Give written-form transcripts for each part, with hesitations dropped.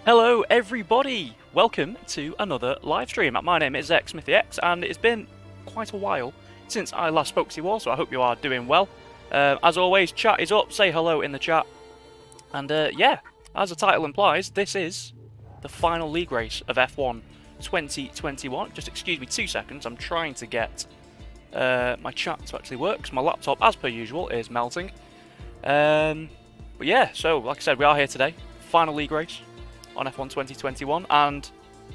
Hello everybody! Welcome to another live stream. My name is xSmithyx and it's been quite a while since I last spoke to you all, so I hope you are doing well. As always, chat is up, say hello in the chat. And yeah, as the title implies, this is the final league race of F1 2021. Just excuse me 2 seconds, I'm trying to get my chat to actually work, because my laptop, as per usual, is melting. But yeah, so like I said, we are here today, final league race on F1 2021, and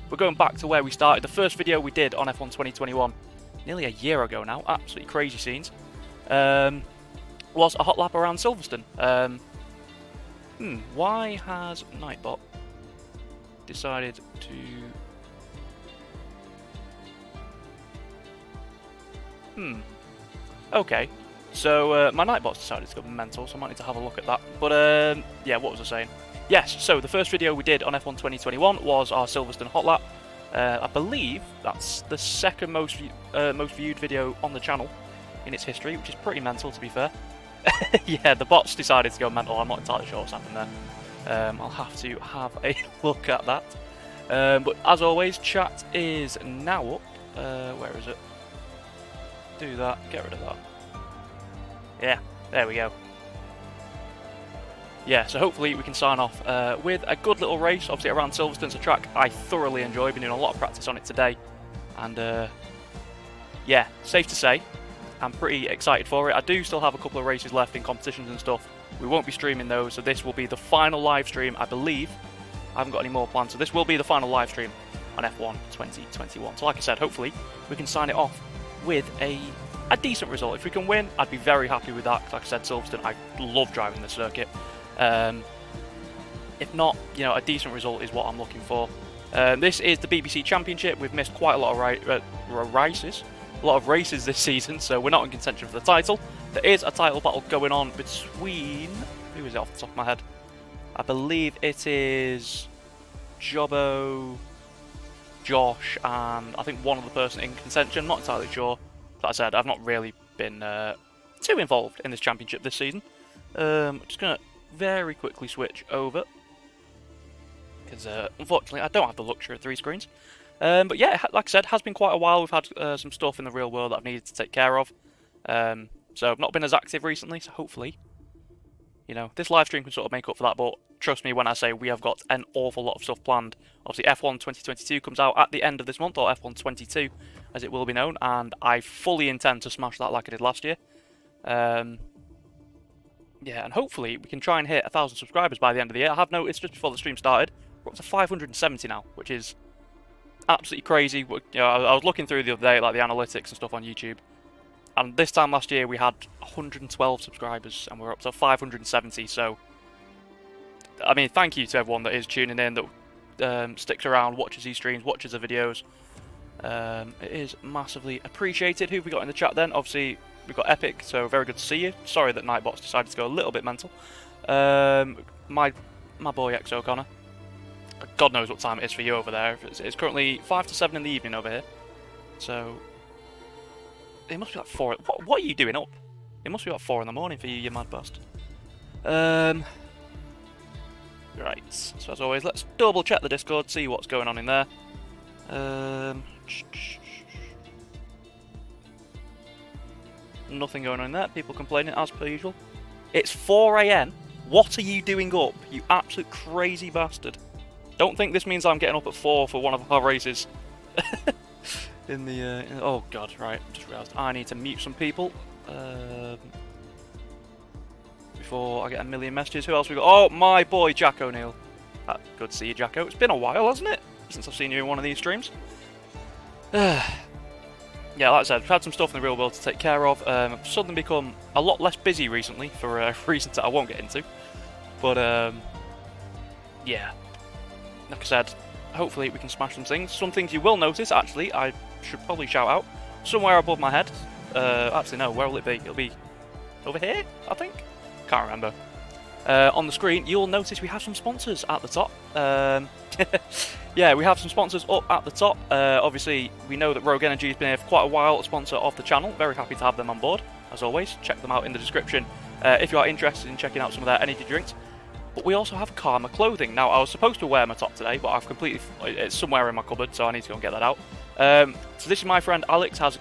we're going back to where we started. The first video we did on F1 2021, nearly a year ago now, absolutely crazy scenes, was a hot lap around Silverstone. Why has Nightbot decided to... Okay, so my Nightbot's decided to go mental, so I might need to have a look at that. But yeah, what was I saying? Yes, so the first video we did on F1 2021 was our Silverstone hot lap. I believe that's the second most viewed video on the channel in its history, which is pretty mental, to be fair. Yeah, the bots decided to go mental. I'm not entirely sure what's happened there. I'll have to have a look at that. But as always, chat is now up. Where is it? Do that, get rid of that. Yeah, there we go. Yeah, so hopefully we can sign off with a good little race. Obviously around Silverstone's a track I thoroughly enjoy. Been doing a lot of practice on it today. And yeah, safe to say, I'm pretty excited for it. I do still have a couple of races left in competitions and stuff. We won't be streaming those, so this will be the final live stream, I believe. I haven't got any more planned, so this will be the final live stream on F1 2021. So like I said, hopefully we can sign it off with a decent result. If we can win, I'd be very happy with that. Because like I said, Silverstone, I love driving the circuit. If not, you know, a decent result is what I'm looking for. This is the BBC Championship. We've missed quite a lot of races this season, so we're not in contention for the title. There is a title battle going on between... who is it off the top of my head? I believe it is Jobbo, Josh, and I think one other person in contention. Not entirely sure. Like I said, I've not really been too involved in this championship this season. I'm just going to very quickly switch over, because unfortunately I don't have the luxury of 3 screens. But yeah, like I said, it has been quite a while. We've had some stuff in the real world that I've needed to take care of. So I've not been as active recently, so hopefully, you know, this live stream can sort of make up for that. But trust me when I say we have got an awful lot of stuff planned. Obviously F1 2022 comes out at the end of this month, or F1 22 as it will be known, and I fully intend to smash that like I did last year. Yeah, and hopefully we can try and hit 1,000 subscribers by the end of the year. I have noticed just before the stream started, we're up to 570 now, which is absolutely crazy. You know, I was looking through the other day, like the analytics and stuff on YouTube, and this time last year we had 112 subscribers, and we're up to 570. So, I mean, thank you to everyone that is tuning in, that sticks around, watches these streams, watches the videos. It is massively appreciated. Who have we got in the chat then? Obviously, we've got Epic, so very good to see you. Sorry that Nightbot's decided to go a little bit mental. My boy X O'Connor. God knows what time it is for you over there. It's currently 5 to 7 in the evening over here. So, it must be like 4... What are you doing up? It must be like 4 in the morning for you, you mad bastard. Right, so as always, let's double check the Discord, see what's going on in there. Nothing going on in there. People complaining as per usual. It's 4 AM. What are you doing up, you absolute crazy bastard? Don't think this means I'm getting up at 4 for one of our races. Oh god, right. Just realised I need to mute some people before I get a million messages. Who else we got? Oh, my boy Jack O'Neill. Good to see you, Jacko. It's been a while, hasn't it, since I've seen you in one of these streams. Yeah, like I said, we've had some stuff in the real world to take care of. I've suddenly become a lot less busy recently for reasons that I won't get into. But, yeah. Like I said, hopefully we can smash some things. Some things you will notice, actually, I should probably shout out. Somewhere above my head. Actually, no, where will it be? It'll be over here, I think? Can't remember. On the screen, you'll notice we have some sponsors at the top. Yeah, we have some sponsors up at the top. Obviously, we know that Rogue Energy has been here for quite a while, a sponsor of the channel. Very happy to have them on board, as always. Check them out in the description if you are interested in checking out some of their energy drinks. But we also have Karma clothing. Now, I was supposed to wear my top today, but I've completely... It's somewhere in my cupboard, so I need to go and get that out. So this is my friend Alex, has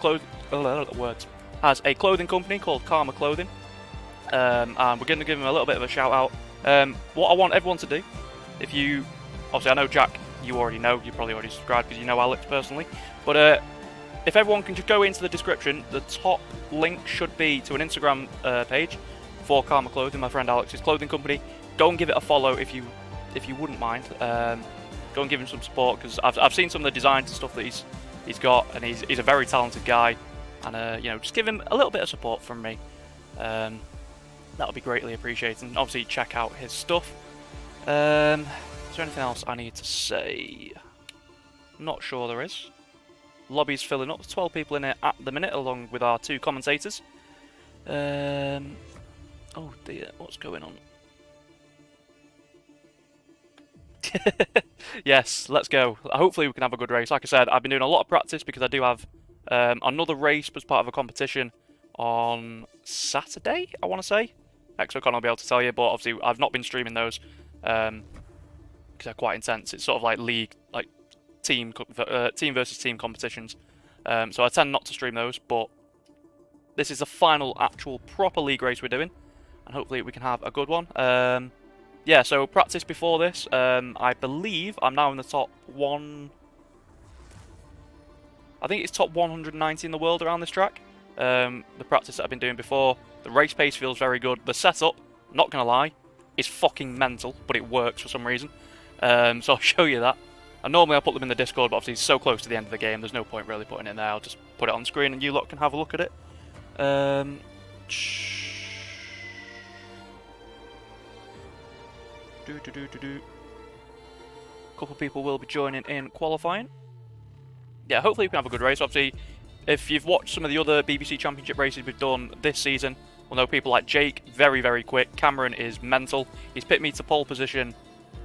a clothing company called Karma Clothing. And we're going to give him a little bit of a shout out. What I want everyone to do, if you... Obviously, I know Jack, you already know. You probably already subscribed because you know Alex personally. But if everyone can just go into the description, the top link should be to an Instagram page for Karma Clothing, my friend Alex's clothing company. Go and give it a follow if you wouldn't mind. Go and give him some support, because I've seen some of the designs and stuff that he's got, and he's a very talented guy. And you know, just give him a little bit of support from me. That would be greatly appreciated. And obviously, check out his stuff. Is there anything else I need to say? Not sure there is. Lobby's filling up. There's 12 people in it at the minute, along with our 2 commentators. Oh dear, what's going on? Yes, let's go. Hopefully we can have a good race. Like I said, I've been doing a lot of practice because I do have another race as part of a competition on Saturday, I want to say. xSmithyx will be able to tell you, but obviously I've not been streaming those because they're quite intense. It's sort of like league, like team versus team competitions. So I tend not to stream those, but this is the final actual proper league race we're doing, and hopefully we can have a good one. Yeah, so practice before this, I believe I'm now in the top I think it's top 190 in the world around this track. The practice that I've been doing before, the race pace feels very good. The setup, not gonna lie, is fucking mental, but it works for some reason. So I'll show you that. And normally I'll put them in the Discord, but obviously it's so close to the end of the game, there's no point really putting it in there. I'll just put it on screen and you lot can have a look at it. Couple of people will be joining in qualifying. Yeah, hopefully we can have a good race. Obviously, if you've watched some of the other BBC Championship races we've done this season, we'll know people like Jake, very, very quick. Cameron is mental. He's picked me to pole position,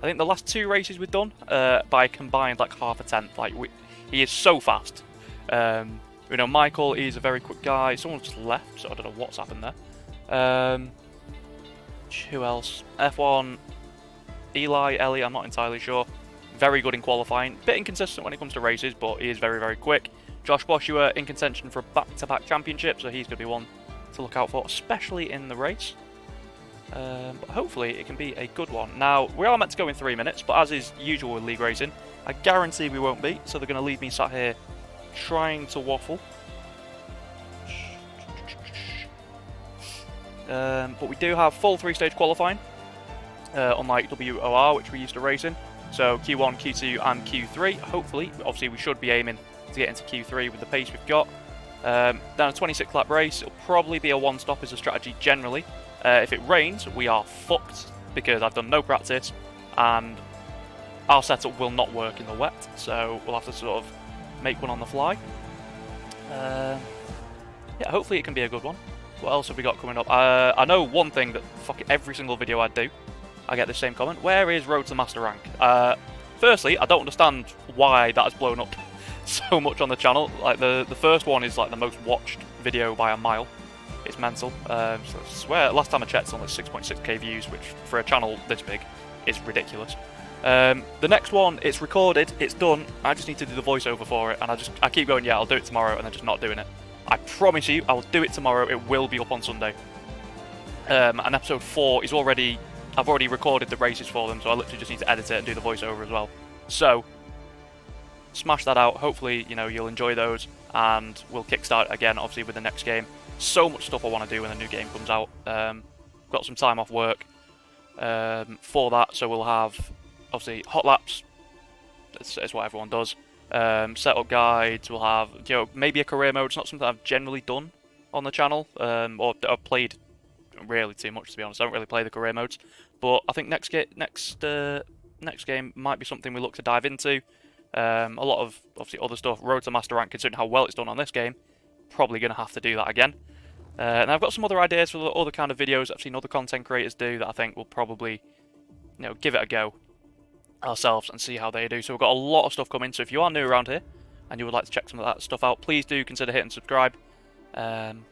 I think the last 2 races we've done, by combined like half a tenth. Like, he is so fast. You know, Michael, he's a very quick guy. Someone just left, so I don't know what's happened there. Who else? F1, Ellie, I'm not entirely sure. Very good in qualifying. Bit inconsistent when it comes to races, but he is very, very quick. Josh Boshua in contention for a back-to-back championship, so he's going to be one to look out for, especially in the race. But hopefully it can be a good one. Now, we are meant to go in 3 minutes, but as is usual with league racing, I guarantee we won't be, so they're going to leave me sat here trying to waffle. But we do have full 3-stage qualifying, unlike WOR, which we used to race in. So Q1, Q2 and Q3. Hopefully, obviously we should be aiming to get into Q3 with the pace we've got. Then a 26 lap race. It'll probably be a one-stop as a strategy generally. If it rains, we are fucked because I've done no practice and our setup will not work in the wet. So we'll have to sort of make one on the fly. Yeah, hopefully it can be a good one. What else have we got coming up? I know one thing that every single video I do, I get the same comment. Where is Road to Master Rank? Firstly, I don't understand why that has blown up so much on the channel. Like the first one is like the most watched video by a mile. It's mental. So I swear, last time I checked, it's on like 6.6k views, which for a channel this big is ridiculous. The next one, it's recorded, it's done. I just need to do the voiceover for it, and I keep going, yeah, I'll do it tomorrow, and then just not doing it. I promise you, I will do it tomorrow. It will be up on Sunday. And episode 4 is I've already recorded the races for them, so I literally just need to edit it and do the voiceover as well. So, smash that out. Hopefully, you know, you'll enjoy those, and we'll kickstart again, obviously, with the next game. So much stuff I want to do when the new game comes out. Got some time off work for that, so we'll have, obviously, hot laps. It's what everyone does. Setup guides. We'll have, you know, maybe a career mode. It's not something I've generally done on the channel, or I've played really too much, to be honest. I don't really play the career modes, but I think next game might be something we look to dive into. A lot of obviously other stuff. Road to Master Rank, considering how well it's done on this game, probably going to have to do that again. And I've got some other ideas for the other kind of videos I've seen other content creators do that I think we'll probably, you know, give it a go ourselves and see how they do. So we've got a lot of stuff coming. So if you are new around here and you would like to check some of that stuff out, please do consider hitting subscribe. And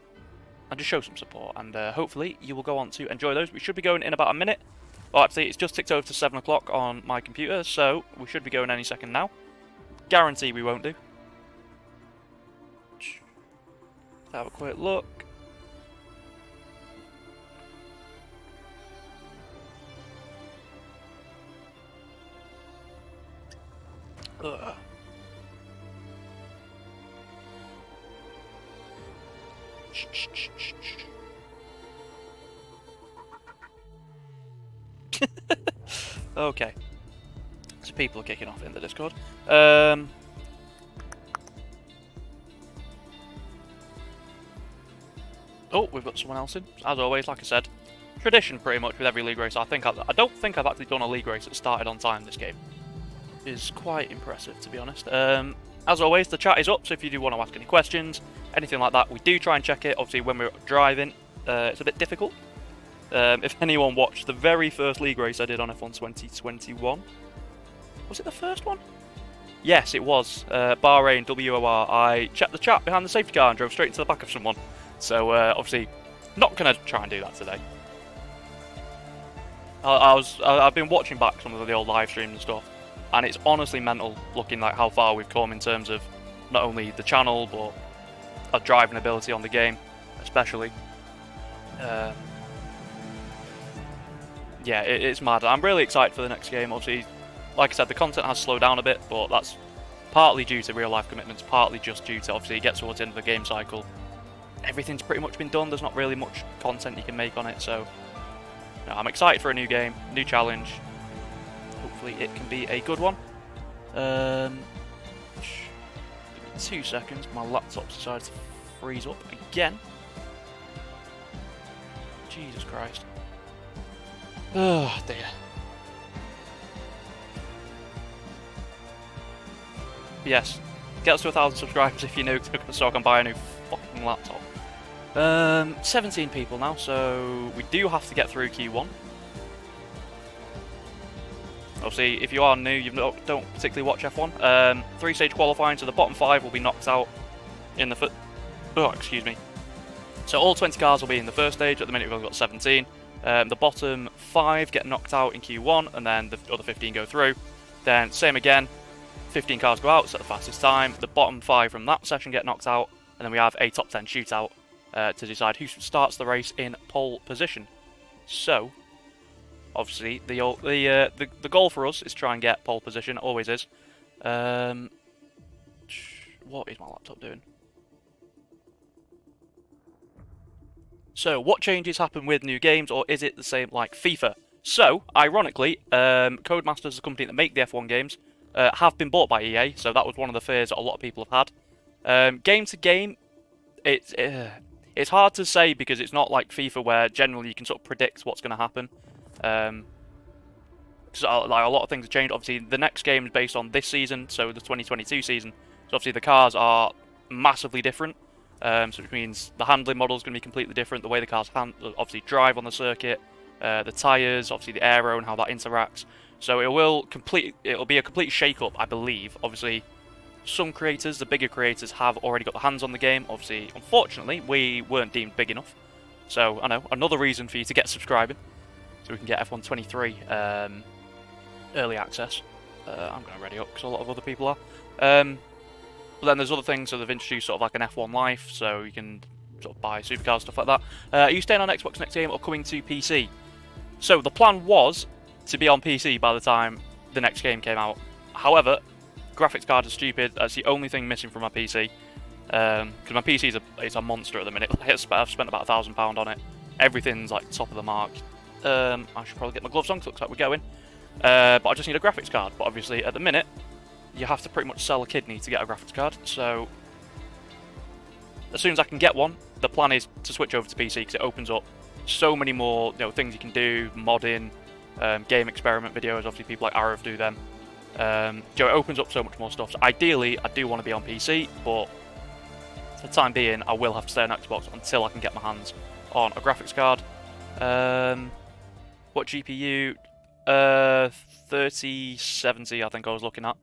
just show some support, and hopefully you will go on to enjoy those. We should be going in about a minute, Oh, actually, it's just ticked over to 7 o'clock on my computer, so we should be going any second now. Guarantee we won't do. Let's have a quick look. Ugh. Okay. So people are kicking off in the Discord. Oh, we've got someone else in. As always, like I said, tradition pretty much with every league race. I don't think I've actually done a league race that started on time this game. Is quite impressive, to be honest. As always, the chat is up, so if you do want to ask any questions, anything like that, we do try and check it. Obviously, when we're driving, it's a bit difficult. If anyone watched the very first league race I did on F1 2021, was it the first one? Yes, it was. Bahrain, WOR. I checked the chat behind the safety car and drove straight into the back of someone. So, obviously, not going to try and do that today. I've been watching back some of the old live streams and stuff, and it's honestly mental looking like how far we've come in terms of not only the channel, but our driving ability on the game, especially. Yeah, it's mad. I'm really excited for the next game. Obviously, like I said, the content has slowed down a bit, but that's partly due to real life commitments, partly just due to, obviously, it gets towards the end of the game cycle. Everything's pretty much been done. There's not really much content you can make on it, so no, I'm excited for a new game, new challenge. Hopefully it can be a good one. Give me 2 seconds. My laptop decided to freeze up again. Jesus Christ. Oh dear. Yes, get us to 1,000 subscribers if you're new, so I can buy a new fucking laptop. 17 people now, so we do have to get through Q1. Obviously, if you are new, you don't particularly watch F1. 3-stage qualifying, so the bottom 5 will be knocked out in the excuse me. So all 20 cars will be in the first stage. At the minute, we've only got 17. The bottom 5 get knocked out in Q1, and then the other 15 go through. Then same again, 15 cars go out, so at the fastest time. The bottom 5 from that session get knocked out, and then we have a top 10 shootout to decide who starts the race in pole position. So, obviously, the goal for us is to try and get pole position. Always is. What is my laptop doing? So, what changes happen with new games, or is it the same like FIFA? So, ironically, Codemasters, the company that make the F1 games, have been bought by EA, so that was one of the fears that a lot of people have had. Game to game, it's hard to say because it's not like FIFA where generally you can sort of predict what's going to happen. So, like, a lot of things have changed. Obviously, the next game is based on this season, so the 2022 season. So obviously the cars are massively different. So which means the handling model is going to be completely different. The way the cars obviously drive on the circuit, the tyres, obviously the aero and how that interacts. So it'll be a complete shake-up, I believe. Obviously, some creators, the bigger creators, have already got their hands on the game. Obviously, unfortunately, we weren't deemed big enough. So I know another reason for you to get subscribing, so we can get F1 23 early access. I'm going to ready up because a lot of other people are. But then there's other things, so they've introduced sort of like an F1 Life, so you can sort of buy supercars, stuff like that. Are you staying on Xbox next game or coming to PC? So the plan was to be on PC by the time the next game came out. However, graphics card is stupid. That's the only thing missing from my PC. Because my PC is a monster at the minute. I've spent about £1,000 on it. Everything's like top of the mark. I should probably get my gloves on because it looks like we're going. But I just need a graphics card. But obviously, at the minute, you have to pretty much sell a kidney to get a graphics card. So, as soon as I can get one, the plan is to switch over to PC because it opens up so many more things you can do, modding, game experiment videos. Obviously, people like Arrow do them. It opens up so much more stuff. So ideally, I do want to be on PC, but for the time being, I will have to stay on Xbox until I can get my hands on a graphics card. What GPU? 3070, I think I was looking at.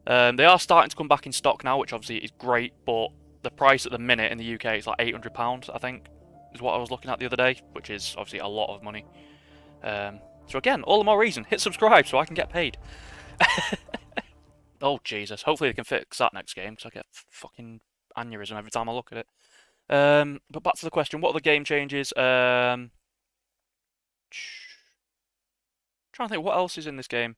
They are starting to come back in stock now, which obviously is great, but the price at the minute in the UK is like £800, I think, is what I was looking at the other day, which is obviously a lot of money. So again, all the more reason, hit subscribe so I can get paid. Oh, Jesus. Hopefully they can fix that next game, because I get fucking aneurysm every time I look at it. But back to the question, what are the game changes? Trying to think what else is in this game.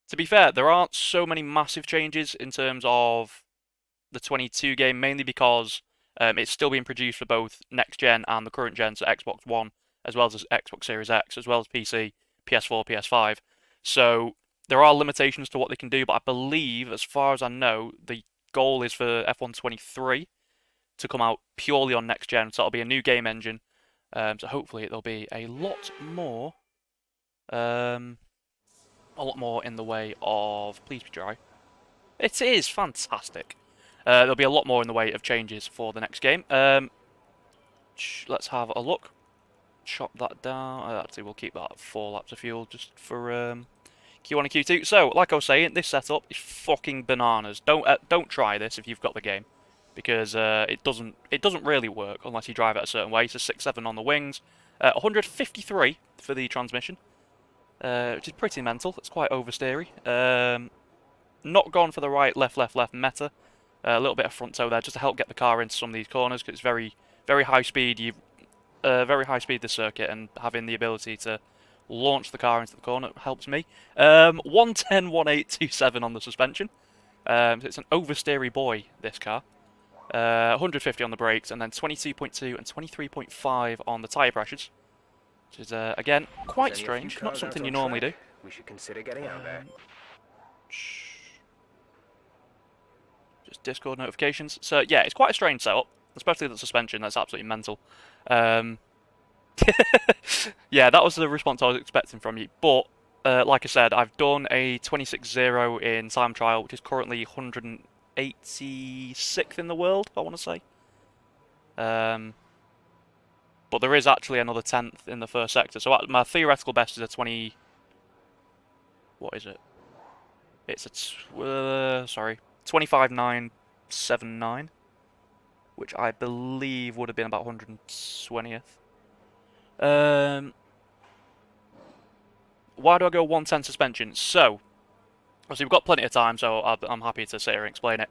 To be fair, there aren't so many massive changes in terms of the 22 game, mainly because it's still being produced for both next gen and the current gen, so Xbox One, as well as Xbox Series X, as well as PC, PS4, PS5. So there are limitations to what they can do, but I believe, as far as I know, the goal is for F1 23 to come out purely on next gen, so it'll be a new game engine. So hopefully there'll be a lot more in the way of... Please be dry. It is fantastic. There'll be a lot more in the way of changes for the next game. Let's have a look. Chop that down. Actually, we'll keep that at 4 laps of fuel just for Q1 and Q2. So, like I was saying, this setup is fucking bananas. Don't try this if you've got the game, because it doesn't really work unless you drive it a certain way. So 6.7 on the wings, 153 for the transmission, which is pretty mental. It's quite oversteery. Not gone for the right left meta. A little bit of front toe there just to help get the car into some of these corners, because it's very high speed. Very high speed this circuit, and having the ability to launch the car into the corner helps me. 110, 1827 on the suspension. So it's an oversteery boy, this car. 150 on the brakes, and then 22.2 and 23.5 on the tyre pressures, which is again quite strange. Not something you normally do. We should consider getting out there. Just Discord notifications. So yeah, it's quite a strange setup, especially the suspension. That's absolutely mental. Yeah, that was the response I was expecting from you. But like I said, I've done a 26.0 in time trial, which is currently 186th in the world, I want to say. But there is actually another 10th in the first sector. So my theoretical best is a 20. What is it? It's a 25.979, which I believe would have been about 120th. Why do I go 110 suspension? So, obviously we've got plenty of time, so I'm happy to sit here and explain it.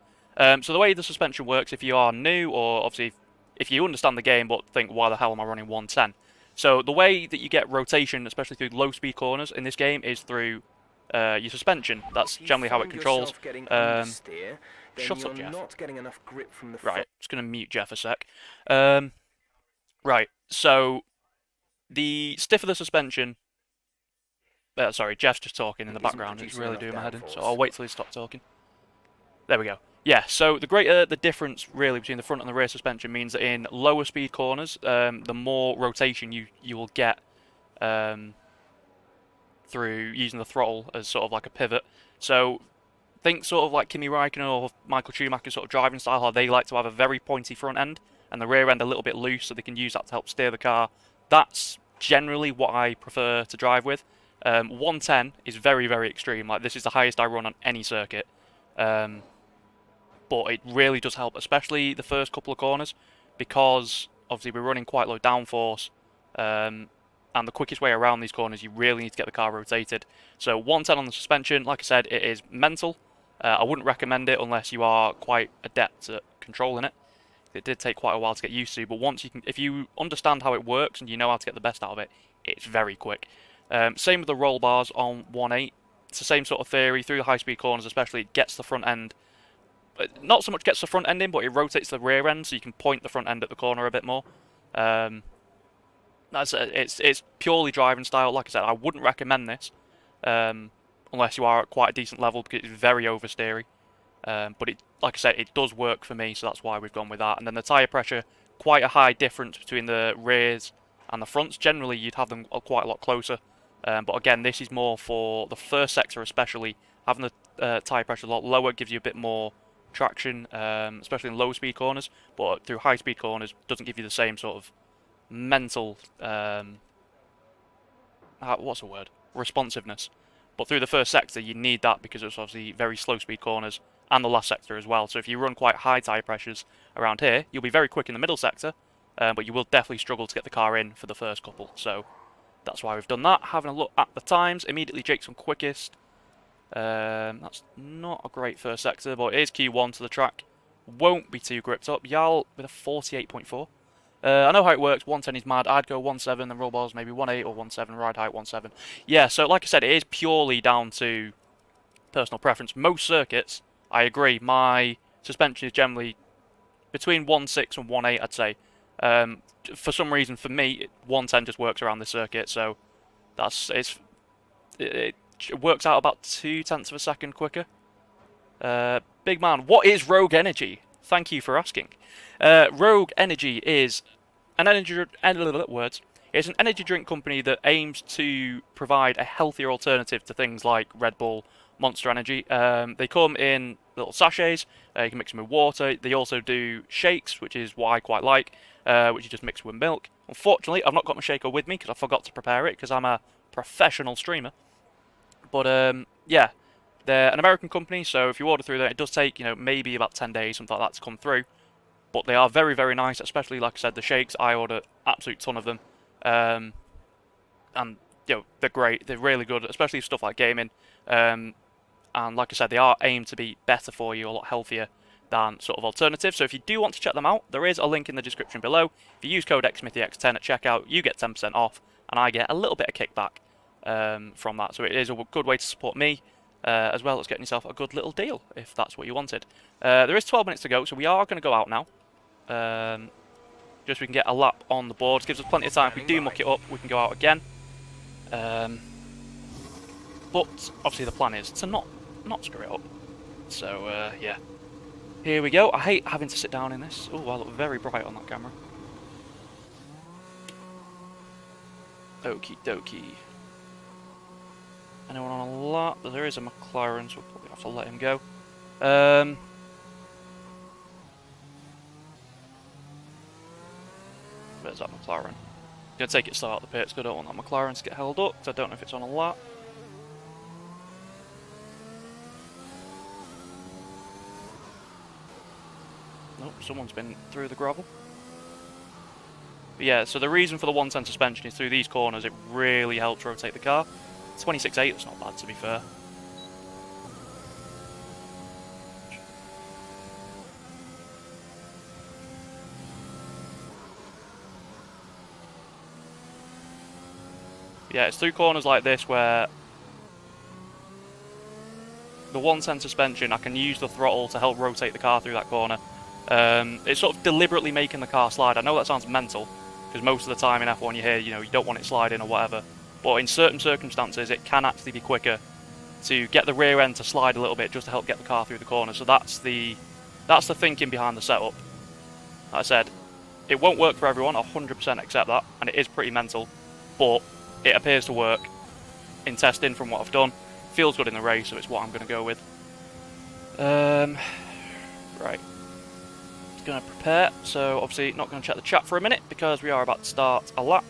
So the way the suspension works, if you are new, or obviously if you understand the game but think, why the hell am I running 110? So the way that you get rotation, especially through low speed corners in this game, is through your suspension. That's generally how it controls. Shut up, Jeff. Right, just going to mute Jeff a sec. Right, so the stiffer the suspension... sorry, Jeff's just talking in the background. It's really doing my head in, so I'll wait till he stops talking. There we go. Yeah, so the greater the difference really between the front and the rear suspension means that in lower speed corners, the more rotation you will get through using the throttle as sort of like a pivot. So think sort of like Kimi Räikkönen or Michael Schumacher's sort of driving style, how they like to have a very pointy front end and the rear end a little bit loose, so they can use that to help steer the car. That's generally what I prefer to drive with. 110 is very, very extreme. Like, this is the highest I run on any circuit. But it really does help, especially the first couple of corners, because obviously we're running quite low downforce. And the quickest way around these corners, you really need to get the car rotated. So 110 on the suspension, like I said, it is mental. I wouldn't recommend it unless you are quite adept at controlling it. It did take quite a while to get used to, but once you can, if you understand how it works and you know how to get the best out of it, it's very quick. Same with the roll bars on 1.8. It's the same sort of theory. Through the high-speed corners especially, it gets the front end... Not so much gets the front end in, but it rotates the rear end, so you can point the front end at the corner a bit more. It's purely driving style. Like I said, I wouldn't recommend this unless you are at quite a decent level, because it's very oversteery. But like I said, it does work for me, so that's why we've gone with that. And then the tyre pressure, quite a high difference between the rears and the fronts. Generally, you'd have them quite a lot closer. But again, this is more for the first sector especially. Having the tyre pressure a lot lower gives you a bit more traction, especially in low speed corners. But through high speed corners, doesn't give you the same sort of mental... what's the word? Responsiveness. But through the first sector, you need that because it's obviously very slow speed corners, and the last sector as well. So if you run quite high tyre pressures around here, you'll be very quick in the middle sector, but you will definitely struggle to get the car in for the first couple. So that's why we've done that. Having a look at the times, immediately Jake's on quickest. That's not a great first sector, but it is Q1 to the track. Won't be too gripped up. Yal with a 48.4. I know how it works. 110 is mad. I'd go 1.7, then roll balls maybe 1.8 or 1.7, ride height 1.7. Yeah, so like I said, it is purely down to personal preference. Most circuits, I agree, my suspension is generally between 1.6 and 1.8, I'd say. For some reason, for me, 110 just works around this circuit, so it works out about 0.2 of a second quicker. Big man, what is Rogue Energy? Thank you for asking. Rogue Energy is an energy drink company that aims to provide a healthier alternative to things like Red Bull, Monster Energy. They come in little sachets. You can mix them with water. They also do shakes, which is what I quite like, which you just mix with milk. Unfortunately, I've not got my shaker with me because I forgot to prepare it because I'm a professional streamer. But yeah, they're an American company, so if you order through there, it does take, maybe about 10 days, something like that, to come through. But they are very, very nice, especially, like I said, the shakes. I order absolute ton of them. And, they're great. They're really good, especially stuff like gaming. And like I said, they are aimed to be better for you, a lot healthier than sort of alternatives. So if you do want to check them out, there is a link in the description below. If you use code xSmithyx10 at checkout, you get 10% off, and I get a little bit of kickback from that. So it is a good way to support me, as well as getting yourself a good little deal, if that's what you wanted. There is 12 minutes to go, so we are going to go out now. Just so we can get a lap on the board. It gives us plenty of time. If we do muck it up, we can go out again. But obviously the plan is to not screw it up. So yeah, here we go. I hate having to sit down in this. Oh, I look very bright on that camera. Okie dokie. Anyone on a lap? There is a McLaren, so we'll probably have to let him go. Where's that McLaren? I'm going to take it slow out the pits because I don't want that McLaren to get held up, because I don't know if it's on a lap. Nope, someone's been through the gravel. But yeah, so the reason for the 110 suspension is through these corners, it really helps rotate the car. 26.8, that's not bad to be fair. Yeah, it's through corners like this where the 110 suspension, I can use the throttle to help rotate the car through that corner. It's sort of deliberately making the car slide. I know that sounds mental, because most of the time in F1 you hear, you don't want it sliding or whatever. But in certain circumstances, it can actually be quicker to get the rear end to slide a little bit just to help get the car through the corner. So that's the thinking behind the setup. Like I said, it won't work for everyone, 100% accept that, and it is pretty mental, but it appears to work in testing from what I've done. Feels good in the race, so it's what I'm going to go with. Right. Going to prepare, so obviously not going to check the chat for a minute because we are about to start a lap,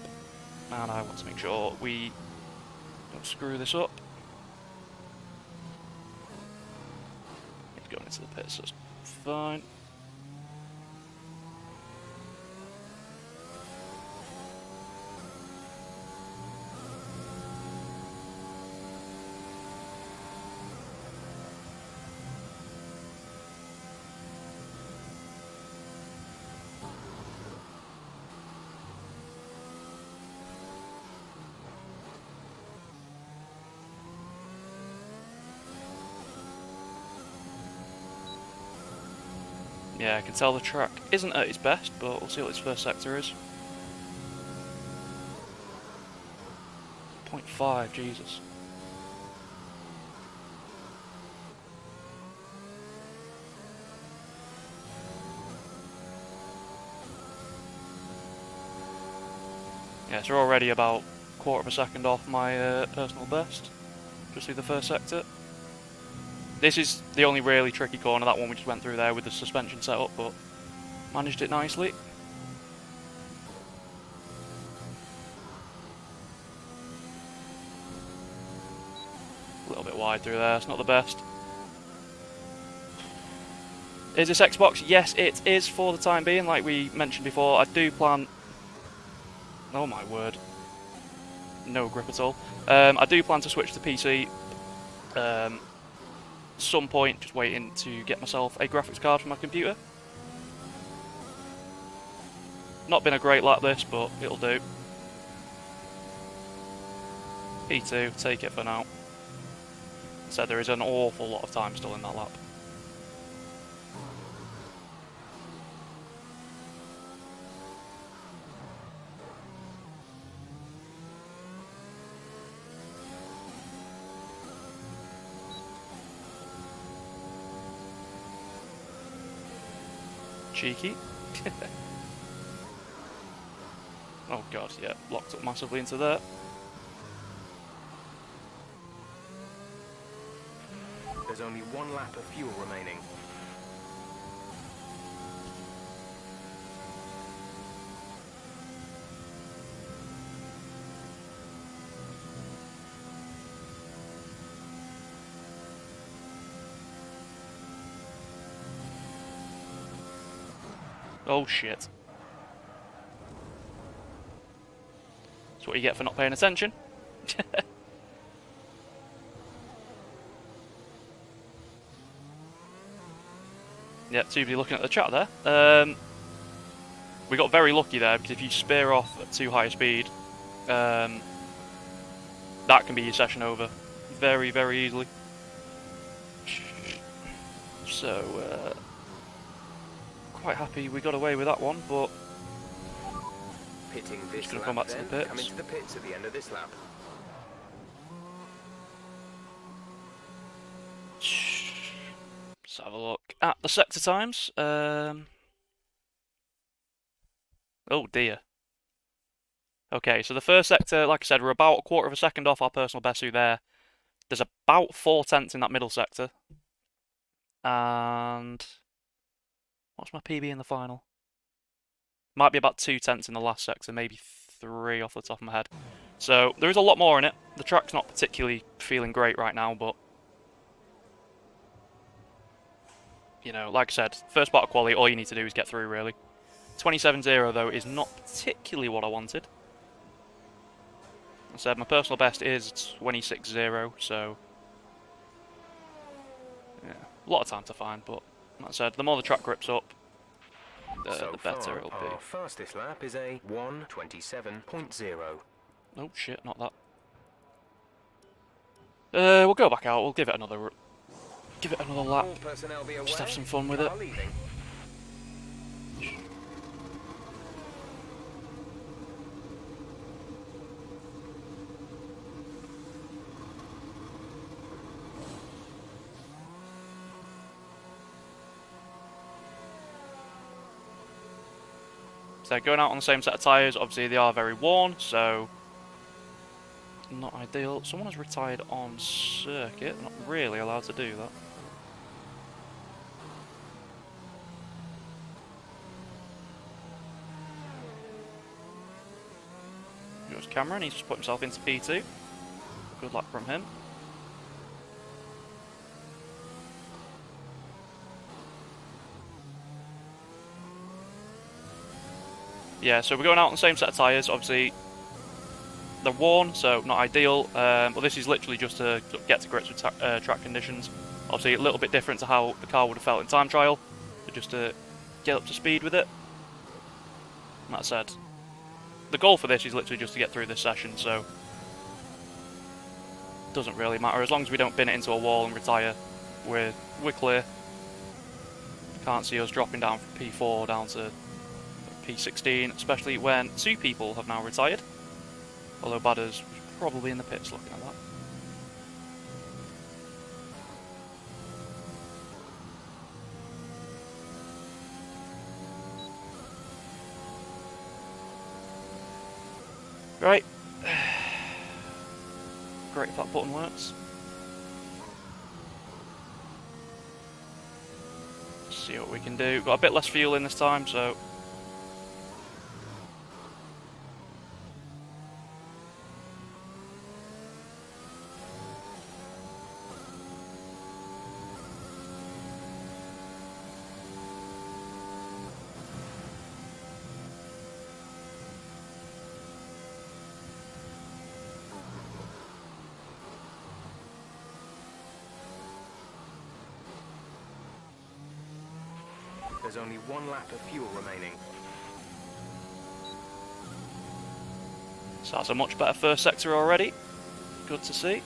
and I want to make sure we don't screw this up. It's going into the pits, so it's fine. Yeah, I can tell the track isn't at its best, but we'll see what its first sector is. 0.5, Jesus. Yeah, so we're already about a quarter of a second off my personal best, just through the first sector. This is the only really tricky corner, that one we just went through there with the suspension setup, but managed it nicely. A little bit wide through there, it's not the best. Is this Xbox? Yes, it is for the time being, like we mentioned before. I do plan... Oh my word. no grip at all. I do plan to switch to PC some point, just waiting to get myself a graphics card for my computer. Not been a great lap this, but it'll do. P2, take it for now. Said there is an awful lot of time still in that lap. Cheeky. Oh god, yeah, locked up massively into there. There's only one lap of fuel remaining. Oh shit. That's what you get for not paying attention. Yeah, Tubby looking at the chat there. We got very lucky there, because if you spear off at too high a speed, that can be your session over very, very easily. So, quite happy we got away with that one, but Pitting just this going to lap, come back to the then pits. come into the pits at the end of this lap. Let's have a look at the sector times. Oh dear. Okay, so the first sector, like I said, we're about a quarter of a second off our personal best through there. There's about 4 tenths in that middle sector. And what's my PB in the final? Might be about 2 tenths in the last sector, maybe 3 off the top of my head. So there is a lot more in it. The track's not particularly feeling great right now, but you know, like I said, first part of quali, all you need to do is get through, really. 27.0 though is not particularly what I wanted. I said my personal best is 26.0, so yeah, a lot of time to find. But like I said, the more the track grips up, the better it'll be. Our fastest lap is a 1:27.0. Oh shit, not that. We'll go back out. We'll give it another lap. Just have some fun with it. So going out on the same set of tyres, obviously they are very worn, so not ideal. Someone has retired on circuit, not really allowed to do that. Here's Cameron, he's just put himself into P2. Good luck from him. Yeah, so we're going out on the same set of tyres. Obviously, they're worn, so not ideal. But this is literally just to get to grips with track conditions. Obviously, a little bit different to how the car would have felt in time trial, but just to get up to speed with it. And that said, the goal for this is literally just to get through this session, so it doesn't really matter. As long as we don't bin it into a wall and retire, we're clear. Can't see us dropping down from P4 down to P16, especially when 2 people have now retired. Although Badder's probably in the pits looking at that. Right. Great if that button works. Let's see what we can do. Got a bit less fuel in this time, so There's only 1 lap of fuel remaining. So that's a much better first sector already. Good to see.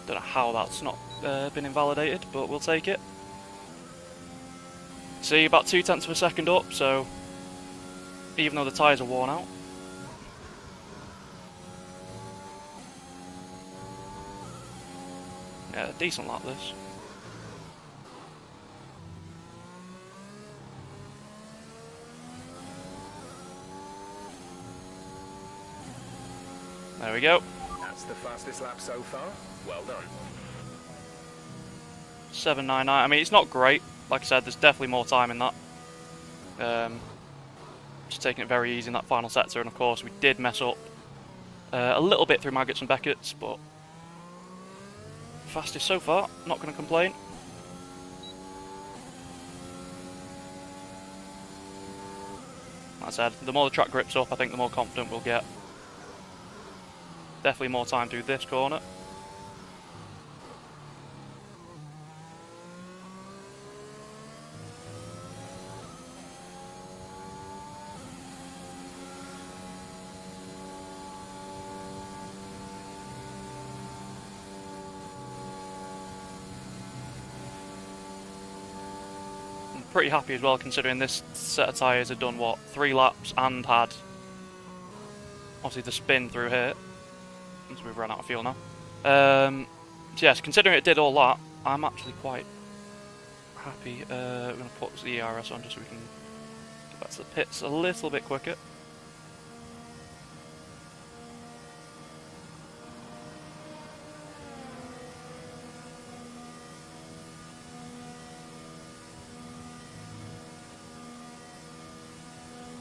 Don't know how that's not been invalidated, but we'll take it. See, about 0.2 of a second up, so even though the tyres are worn out. Yeah, decent lap this. There we go. That's the fastest lap so far. Well done. 7.99. I mean, it's not great. Like I said, there's definitely more time in that. Just taking it very easy in that final sector, and of course we did mess up a little bit through Maggots and Beckett's, but fastest so far. Not going to complain. Like I said, the more the track grips up, I think the more confident we'll get. Definitely more time through this corner. I'm pretty happy as well, considering this set of tyres had done, what, 3 laps and had obviously the spin through here. Since we've run out of fuel now. So yes, considering it did all that, I'm actually quite happy. We're going to put the ERS on just so we can get back to the pits a little bit quicker.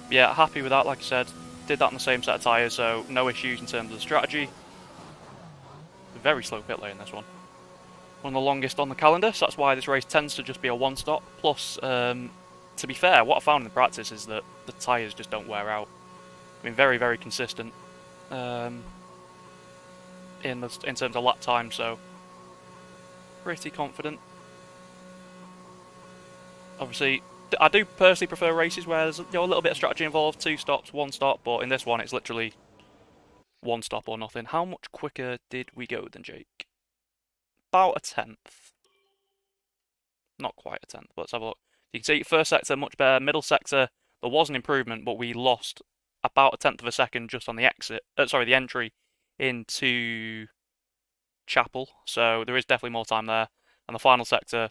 Yeah, happy with that, like I said. Did that on the same set of tyres, so no issues in terms of the strategy. Very slow pit lane, this one. One of the longest on the calendar, so that's why this race tends to just be a one-stop. Plus, to be fair, what I found in the practice is that the tyres just don't wear out. I mean, very, very consistent in terms of lap time, so pretty confident. Obviously, I do personally prefer races where there's a little bit of strategy involved, 2 stops, 1 stop, but in this one it's literally 1 stop or nothing. How much quicker did we go than Jake? About a 10th. Not quite a 10th, but let's have a look. You can see first sector much better, middle sector there was an improvement, but we lost about a 10th of a second just on the exit. The entry into Chapel. So there is definitely more time there. And the final sector,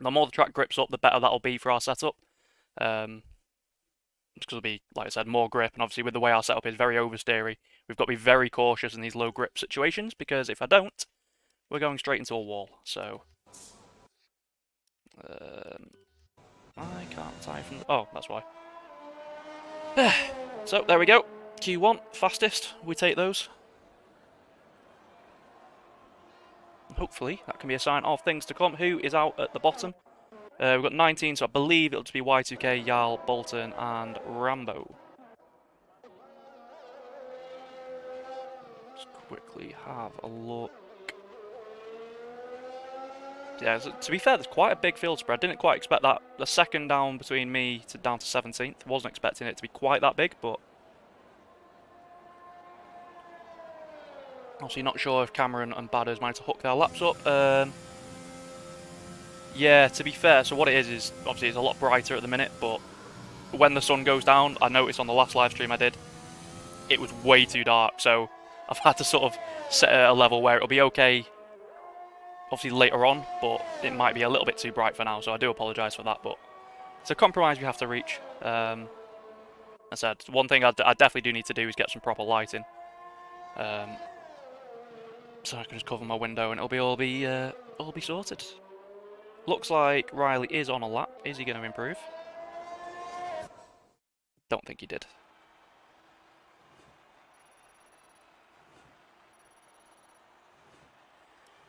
the more the track grips up, the better that'll be for our setup. Just because it'll be, like I said, more grip, and obviously with the way our setup is very oversteery, we've got to be very cautious in these low grip situations, because if I don't, we're going straight into a wall. So I can't tie from the... Oh, that's why. So there we go. Q1, fastest. We take those. Hopefully that can be a sign of things to come. Who is out at the bottom? We've got 19, so I believe it'll just be Y2K, Jarl, Bolton, and Rambo. Just quickly have a look. Yeah, to be fair, there's quite a big field spread. Didn't quite expect that. The second down between me down to 17th. Wasn't expecting it to be quite that big, but obviously not sure if Cameron and Badders managed to hook their laps up. Yeah, to be fair, so what it is obviously it's a lot brighter at the minute, but when the sun goes down, I noticed on the last live stream I did, it was way too dark, so I've had to sort of set a level where it'll be okay, obviously later on, but it might be a little bit too bright for now, so I do apologise for that, but it's a compromise we have to reach. As I said, one thing I definitely do need to do is get some proper lighting, so I can just cover my window and it'll be all be sorted. Looks like Riley is on a lap. Is he going to improve? Don't think he did.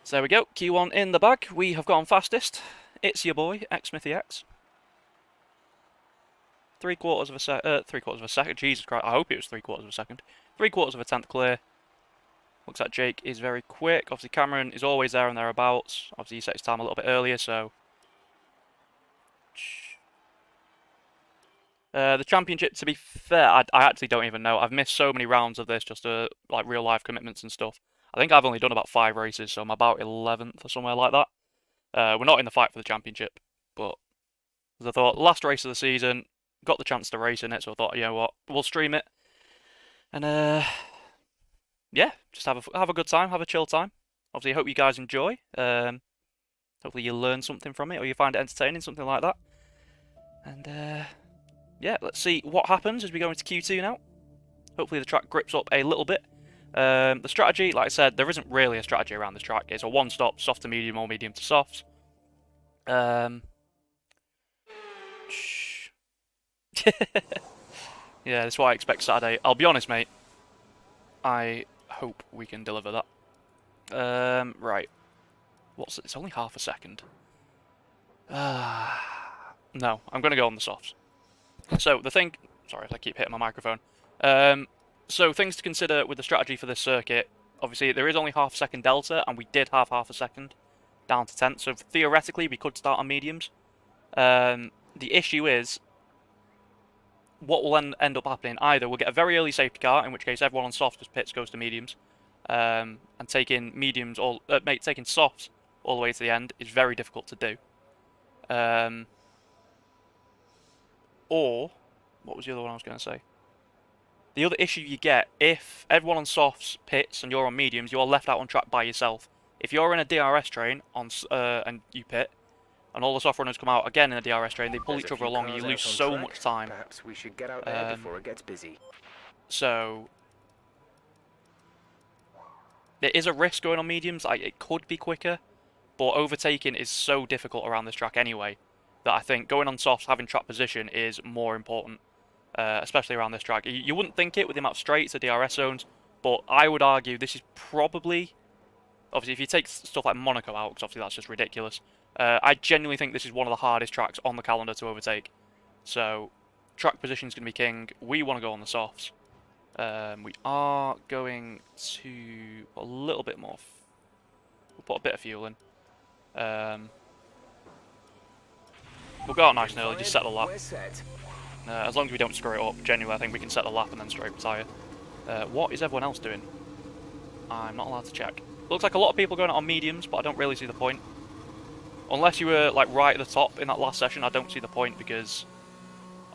So there we go. Q1 in the bag. We have gone fastest. It's your boy, xSmithyx. 3/4 of a second. Jesus Christ, I hope it was 3/4 of a second. 3/4 of a tenth clear. Looks like Jake is very quick. Obviously, Cameron is always there and thereabouts. Obviously, he set his time a little bit earlier, so. The championship, to be fair, I actually don't even know. I've missed so many rounds of this, just like real life commitments and stuff. I think I've only done about 5 races, so I'm about 11th or somewhere like that. We're not in the fight for the championship, but as I thought, last race of the season, got the chance to race in it, so I thought, you know what, we'll stream it, and yeah, just have a good time, have a chill time. Obviously, I hope you guys enjoy. Hopefully, you learn something from it, or you find it entertaining, something like that. And yeah, let's see what happens as we go into Q2 now. Hopefully, the track grips up a little bit. The strategy, like I said, there isn't really a strategy around this track. It's a one-stop, soft to medium or medium to softs. Yeah, that's what I expect Saturday. I'll be honest, mate. I hope we can deliver that. Right. It's only half a second. No, I'm going to go on the softs. So, the thing... Sorry, I keep hitting my microphone. So, things to consider with the strategy for this circuit. Obviously, there is only half a second delta, and we did have half a second down to 10th. So, theoretically, we could start on mediums. The issue is, what will end up happening, either we'll get a very early safety car, in which case everyone on softs as pits goes to mediums, and taking mediums taking softs all the way to the end is very difficult to do. Or what was the other one I was going to say? The other issue you get, if everyone on softs pits and you're on mediums, you're left out on track by yourself. If you're in a DRS train and you pit, and all the soft runners come out again in a DRS train, they pull each other along and you lose so much time. Perhaps we should get out there before it gets busy. So there is a risk going on mediums. It could be quicker, but overtaking is so difficult around this track anyway that I think going on softs, having track position is more important, especially around this track. You wouldn't think it with the amount of straights, the DRS zones, but I would argue this is probably, obviously if you take stuff like Monaco out, because obviously that's just ridiculous, I genuinely think this is one of the hardest tracks on the calendar to overtake. So, track position is going to be king. We want to go on the softs. We are going to put a little bit more. We'll put a bit of fuel in. We'll go out nice and early, just set the lap. As long as we don't screw it up, genuinely, I think we can set the lap and then straight retire. What is everyone else doing? I'm not allowed to check. Looks like a lot of people going out on mediums, but I don't really see the point. Unless you were like right at the top in that last session, I don't see the point because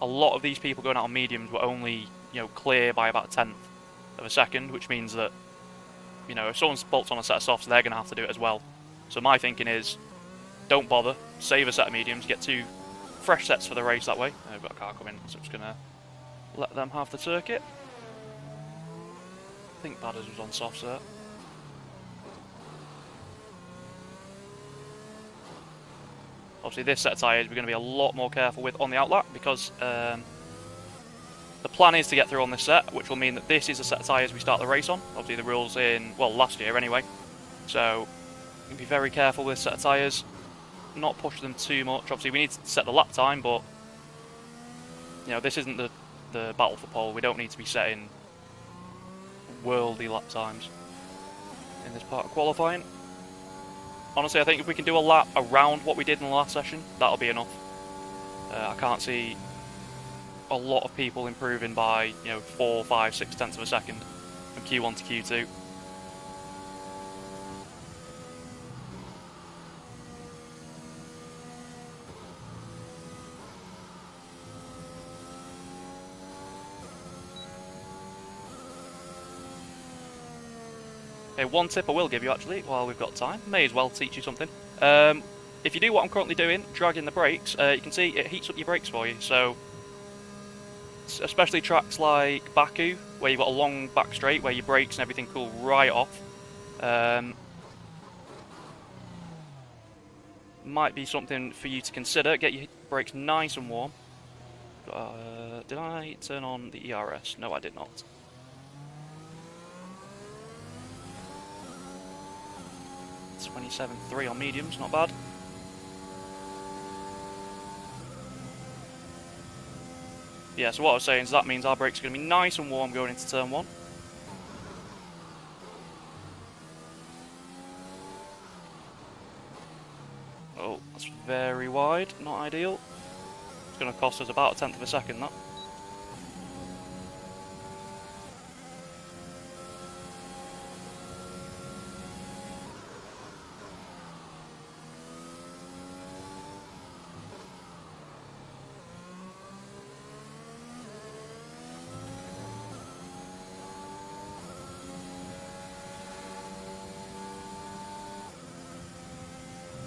a lot of these people going out on mediums were only, clear by about a tenth of a second, which means that, if someone bolts on a set of softs, they're going to have to do it as well. So my thinking is, don't bother, save a set of mediums, get 2 fresh sets for the race that way. We've got a car coming, so I'm just going to let them have the circuit. I think Badders was on softs there. Obviously this set of tyres we're going to be a lot more careful with on the outlap because the plan is to get through on this set, which will mean that this is a set of tyres we start the race on. Obviously the rules last year anyway. So be very careful with this set of tyres, not push them too much. Obviously we need to set the lap time, but this isn't the battle for pole. We don't need to be setting worldy lap times in this part of qualifying. Honestly, I think if we can do a lap around what we did in the last session, that'll be enough. I can't see a lot of people improving by 4, 5, 6 tenths of a second from Q1 to Q2. Okay, one tip I will give you actually, while we've got time, may as well teach you something. If you do what I'm currently doing, dragging the brakes, you can see it heats up your brakes for you. So, especially tracks like Baku, where you've got a long back straight, where your brakes and everything cool right off. might be something for you to consider. Get your brakes nice and warm. Did I turn on the ERS? No, I did not. It's 27.3 on mediums, not bad. Yeah, so what I was saying is that means our brakes are going to be nice and warm going into turn 1. Oh, that's very wide, not ideal. It's going to cost us about 1/10 of a second, that.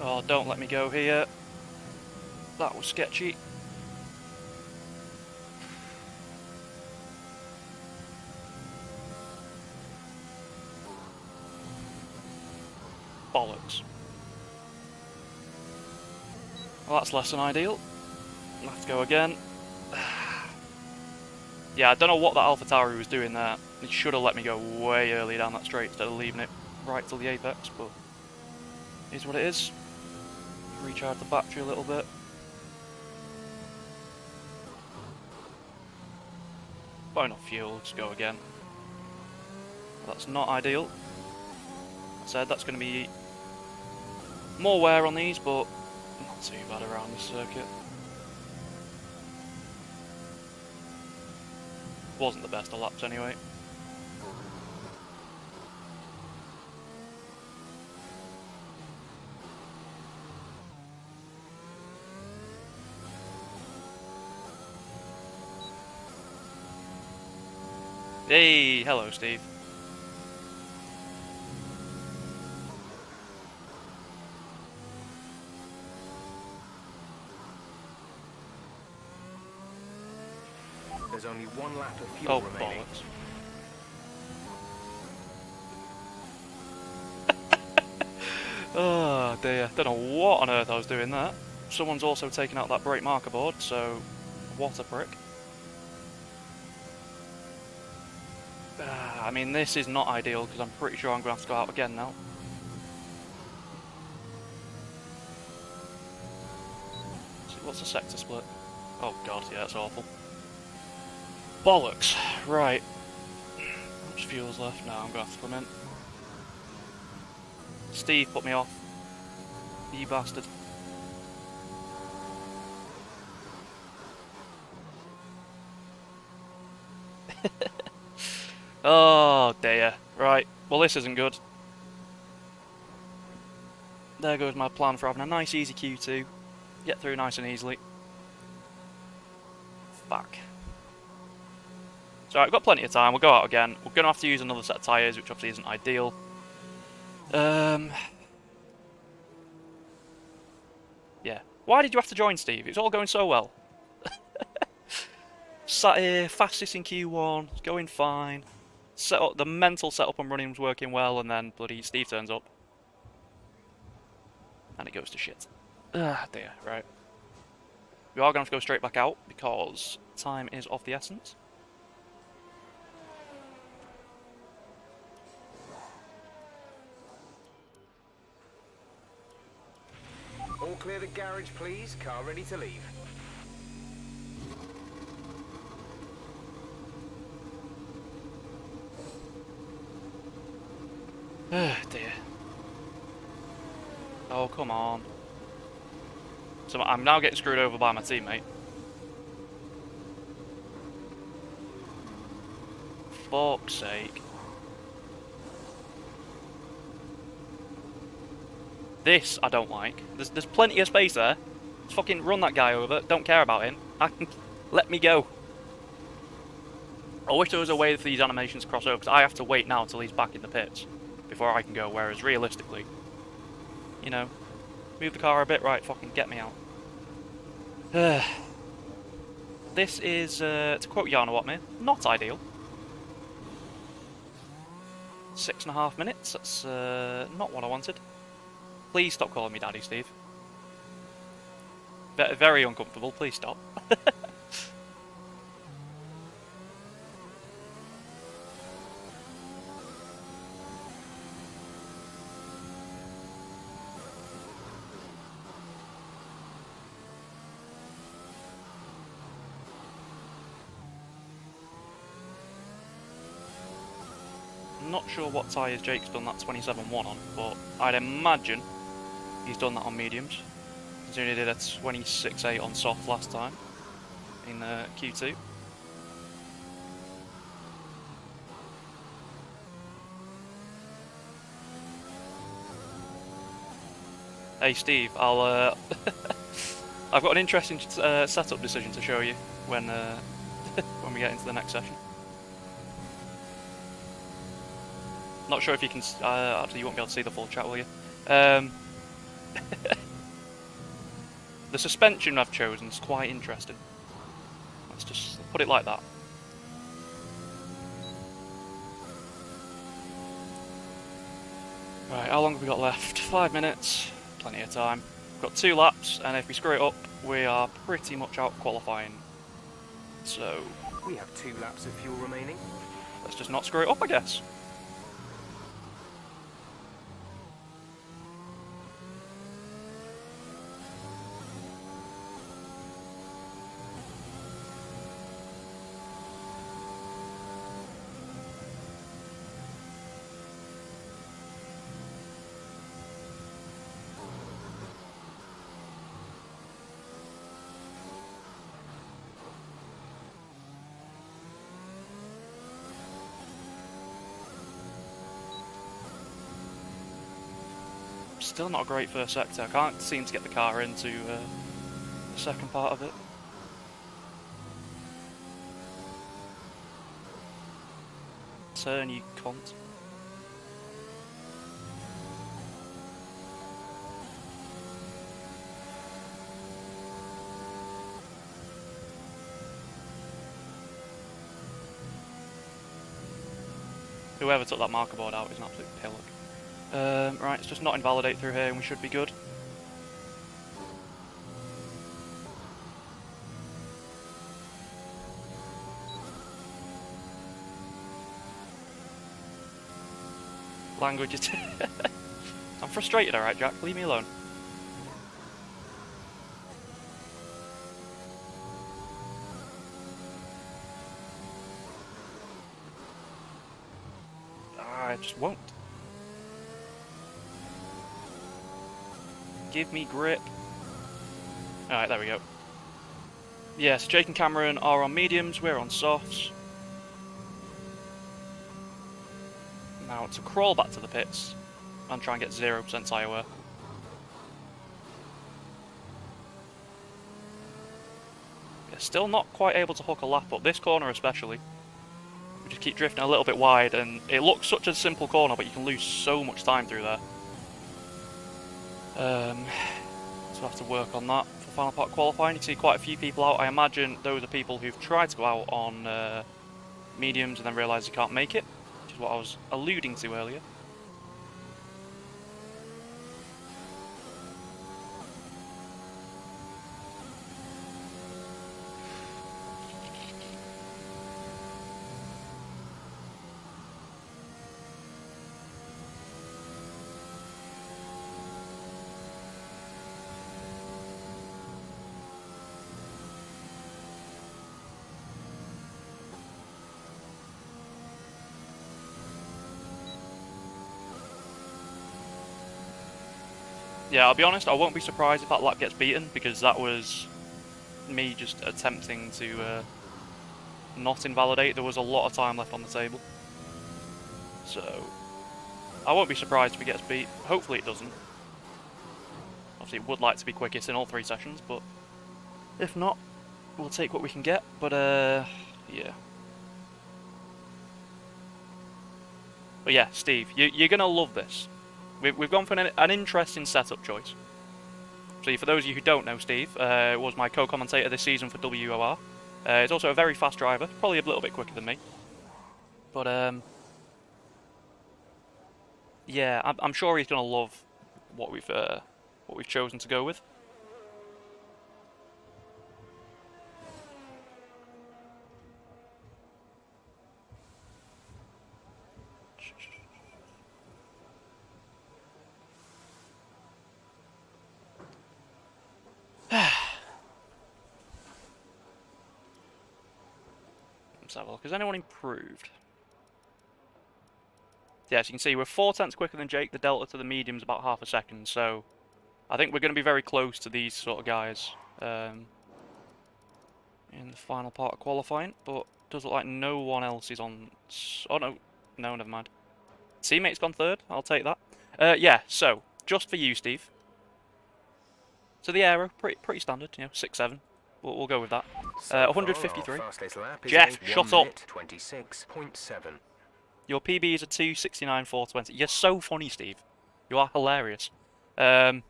Oh, don't let me go here. That was sketchy. Bollocks. Well, that's less than ideal. I'll have to go again. Yeah, I don't know what that AlphaTauri was doing there. It should have let me go way early down that straight instead of leaving it right till the apex, but it is what it is. Recharge the battery a little bit. Got enough fuel, just go again. That's not ideal. I said that's going to be more wear on these, but not too bad around this circuit. Wasn't the best of laps anyway. Hey, hello Steve. There's only 1 lap of fuel remaining. Bollocks. Oh dear, don't know what on earth I was doing there. Someone's also taken out that brake marker board, so what a prick. I mean, this is not ideal because I'm pretty sure I'm going to have to go out again now. Let's see, what's the sector split? Oh god, yeah, it's awful. Bollocks! Right. How much fuel's left? No, I'm going to have to come in. Steve put me off. You bastard. Oh dear. Right. Well, this isn't good. There goes my plan for having a nice easy Q2. Get through nice and easily. Fuck. So I've got plenty of time. We'll go out again. We're going to have to use another set of tyres, which obviously isn't ideal. Yeah. Why did you have to join, Steve? It was all going so well. Sat here, fastest in Q1, going fine. Set up, the mental setup and running was working well, and then bloody Steve turns up. And it goes to shit. Ah, dear, right. We are going to have to go straight back out, because time is of the essence. All clear the garage, please. Car ready to leave. Oh dear. Oh, come on. So I'm now getting screwed over by my teammate. Fuck's sake. This I don't like. There's plenty of space there. Just fucking run that guy over. Don't care about him. Let me go. I wish there was a way for these animations to cross over, because I have to wait now until he's back in the pits before I can go, whereas realistically, you know, move the car a bit, right, fucking get me out. This is, to quote Yana Watmere, not ideal. 6.5 minutes, that's not what I wanted. Please stop calling me Daddy, Steve. Very uncomfortable, please stop. Not sure what tyres Jake's done that 27.1 on, but I'd imagine he's done that on mediums. Considering he did a 26.8 on soft last time in Q2. Hey Steve, I'll I've got an interesting setup decision to show you when when we get into the next session. Not sure if you can. Actually, you won't be able to see the full chat, will you? The suspension I've chosen is quite interesting. Let's just put it like that. Right, how long have we got left? 5 minutes. Plenty of time. We've got 2 laps, and if we screw it up, we are pretty much out qualifying. So We have 2 laps of fuel remaining. let's just not screw it up, I guess. Still not a great first sector. I can't seem to get the car into the second part of it. Turn, you cunt. Whoever took that marker board out is an absolute pillock. Right, let's just not invalidate through here and we should be good. Language is... I'm frustrated, alright Jack, leave me alone. I just won't. Give me grip. Alright, there we go. Yes, Jake and Cameron are on mediums, we're on softs. Now to crawl back to the pits and try and get 0% tyre wear. Yeah, still not quite able to hook a lap up, this corner especially. We just keep drifting a little bit wide and it looks such a simple corner but you can lose so much time through there. So we'll have to work on that for final part qualifying. You see quite a few people out. I imagine those are people who've tried to go out on mediums and then realised they can't make it, which is what I was alluding to earlier. Yeah, I'll be honest, I won't be surprised if that lap gets beaten, because that was me just attempting to not invalidate. There was a lot of time left on the table. So, I won't be surprised if it gets beat. Hopefully it doesn't. Obviously, would like to be quickest in all 3 sessions, but if not, we'll take what we can get. But, yeah. But yeah, Steve, you're going to love this. We've gone for an interesting setup choice. So for those of you who don't know Steve, was my co-commentator this season for WOR. He's also a very fast driver, probably a little bit quicker than me. But yeah, I'm sure he's going to love what we've chosen to go with. Let's have a look. Has anyone improved? Yeah, so you can see we're 4 tenths quicker than Jake. The delta to the medium's about half a second, so I think we're going to be very close to these sort of guys in the final part of qualifying, but does look like no one else is on... Oh, no. No, never mind. Teammate's gone third. I'll take that. Yeah, so, just for you, Steve. So the aero, pretty standard, you know, 6.7. We'll go with that. 153. Jeff, shut up. 26.7. Your PB is a 2:69.420. You're so funny, Steve. You are hilarious. So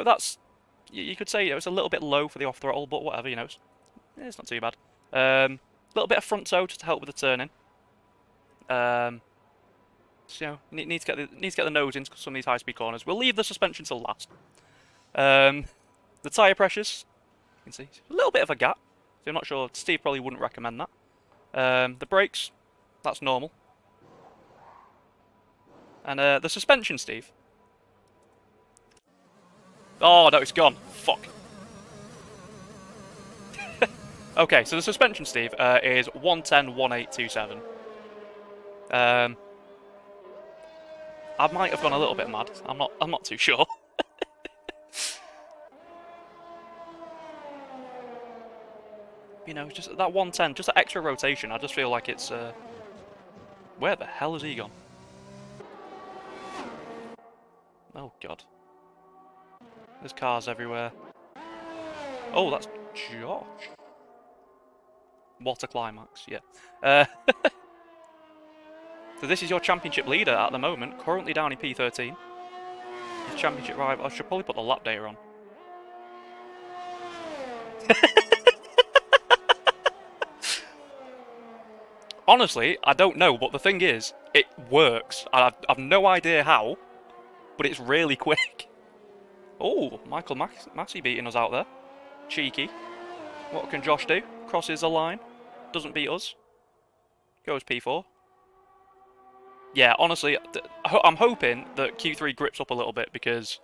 that's... You could say it's a little bit low for the off-throttle, but whatever, you know. It's not too bad. A little bit of front toe just to help with the turning. So, you know, need to get the nose into some of these high-speed corners. We'll leave the suspension till last. The tyre pressures, you can see, a little bit of a gap. So I'm not sure. Steve probably wouldn't recommend that. The brakes, that's normal. And the suspension, Steve. Oh, no, it's gone. Fuck. Okay, so the suspension, Steve, is 110.1827. I might have gone a little bit mad. I'm not too sure. You know, just that 110, just that extra rotation. I just feel like it's where the hell has he gone? Oh god. There's cars everywhere. Oh, that's Josh. What a climax, yeah. So this is your championship leader at the moment, currently down in P13. His championship rival. I should probably put the lap data on. Honestly, I don't know, but the thing is, it works. I've no idea how, but it's really quick. Oh, Michael Massey beating us out there. Cheeky. What can Josh do? Crosses the line. Doesn't beat us. Goes P4. Yeah, honestly, I'm hoping that Q3 grips up a little bit because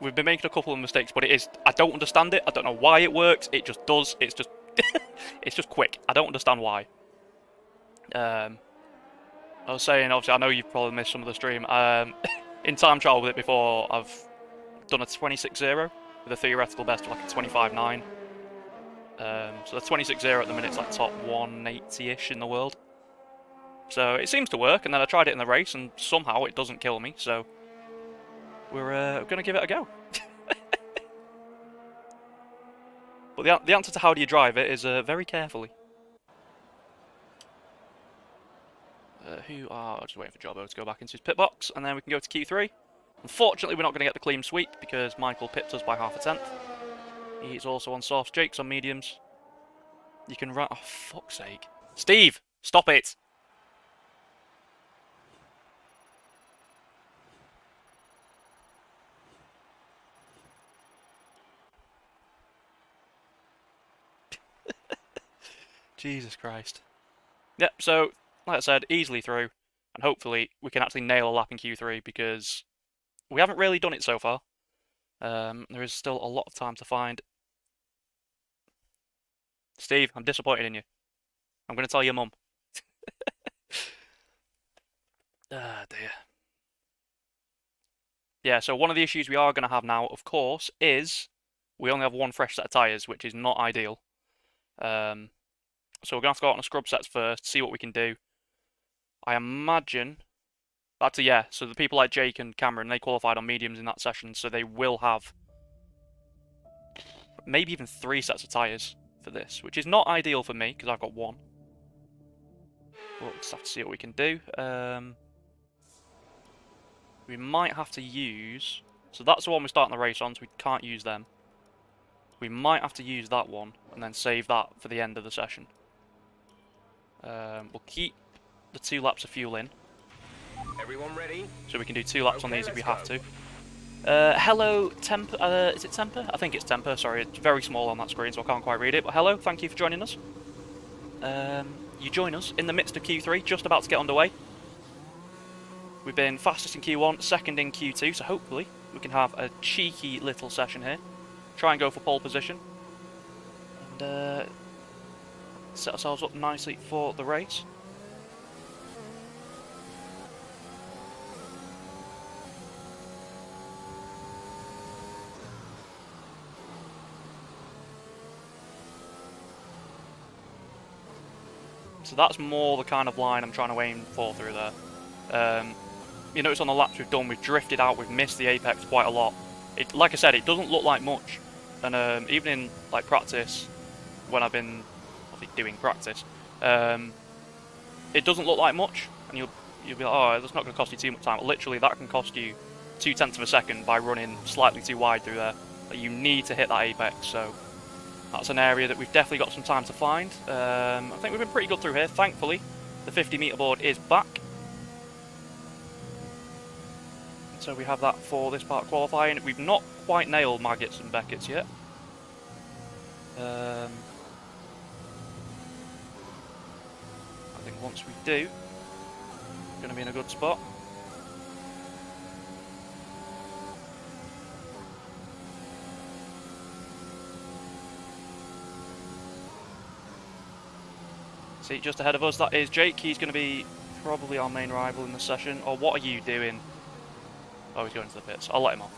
we've been making a couple of mistakes, but it is... I don't understand it. I don't know why it works. It just does. It's just... it's just quick. I don't understand why. I was saying, obviously, I know you've probably missed some of the stream. In time trial with it before, I've done a 26.0 with a theoretical best of like a 25.9. So the 26.0 at the minute's like top 180-ish in the world. So it seems to work, and then I tried it in the race, and somehow it doesn't kill me, so we're going to give it a go. But the answer to how do you drive it is very carefully. Just waiting for Jobbo to go back into his pit box, and then we can go to Q3. Unfortunately, we're not going to get the clean sweep because Michael pipped us by half a tenth. He's also on softs. Jake's on mediums. You can run. Oh, fuck's sake. Steve, stop it! Jesus Christ. Yep, so, like I said, easily through. And hopefully we can actually nail a lap in Q3 because we haven't really done it so far. There is still a lot of time to find. Steve, I'm disappointed in you. I'm going to tell your mum. Ah, dear. Yeah, so one of the issues we are going to have now, of course, is we only have one fresh set of tyres, which is not ideal. So we're going to have to go out on a scrub sets first, see what we can do. I imagine... Actually, yeah, so the people like Jake and Cameron, they qualified on mediums in that session, so they will have maybe even 3 sets of tyres for this, which is not ideal for me, because I've got 1. But we'll just have to see what we can do. We might have to use... So that's the one we're starting the race on, so we can't use them. We might have to use that one, and then save that for the end of the session. We'll keep the 2 laps of fuel in. Everyone ready? So we can do 2 laps on these if we have to. Hello, Temper. Is it Temper? I think it's Temper. Sorry, it's very small on that screen, so I can't quite read it. But hello, thank you for joining us. You join us in the midst of Q3, just about to get underway. We've been fastest in Q1, second in Q2, so hopefully we can have a cheeky little session here. Try and go for pole position. And set ourselves up nicely for the race. So that's more the kind of line I'm trying to aim for through there. You notice on the laps we've done, we've drifted out, we've missed the apex quite a lot. Like I said, it doesn't look like much, and even in like practice, when I've been obviously doing practice, it doesn't look like much, and you'll be like, oh, that's not going to cost you too much time. But literally, that can cost you 0.2 of a second by running slightly too wide through there. But you need to hit that apex, so that's an area that we've definitely got some time to find. I think we've been pretty good through here. Thankfully, the 50-meter board is back. So we have that for this part qualifying. We've not quite nailed Maggots and Beckett's yet. I think once we do, we're going to be in a good spot. See, just ahead of us, that is Jake. He's going to be probably our main rival in the session. Or what are you doing? Oh, he's going to the pits. I'll let him off.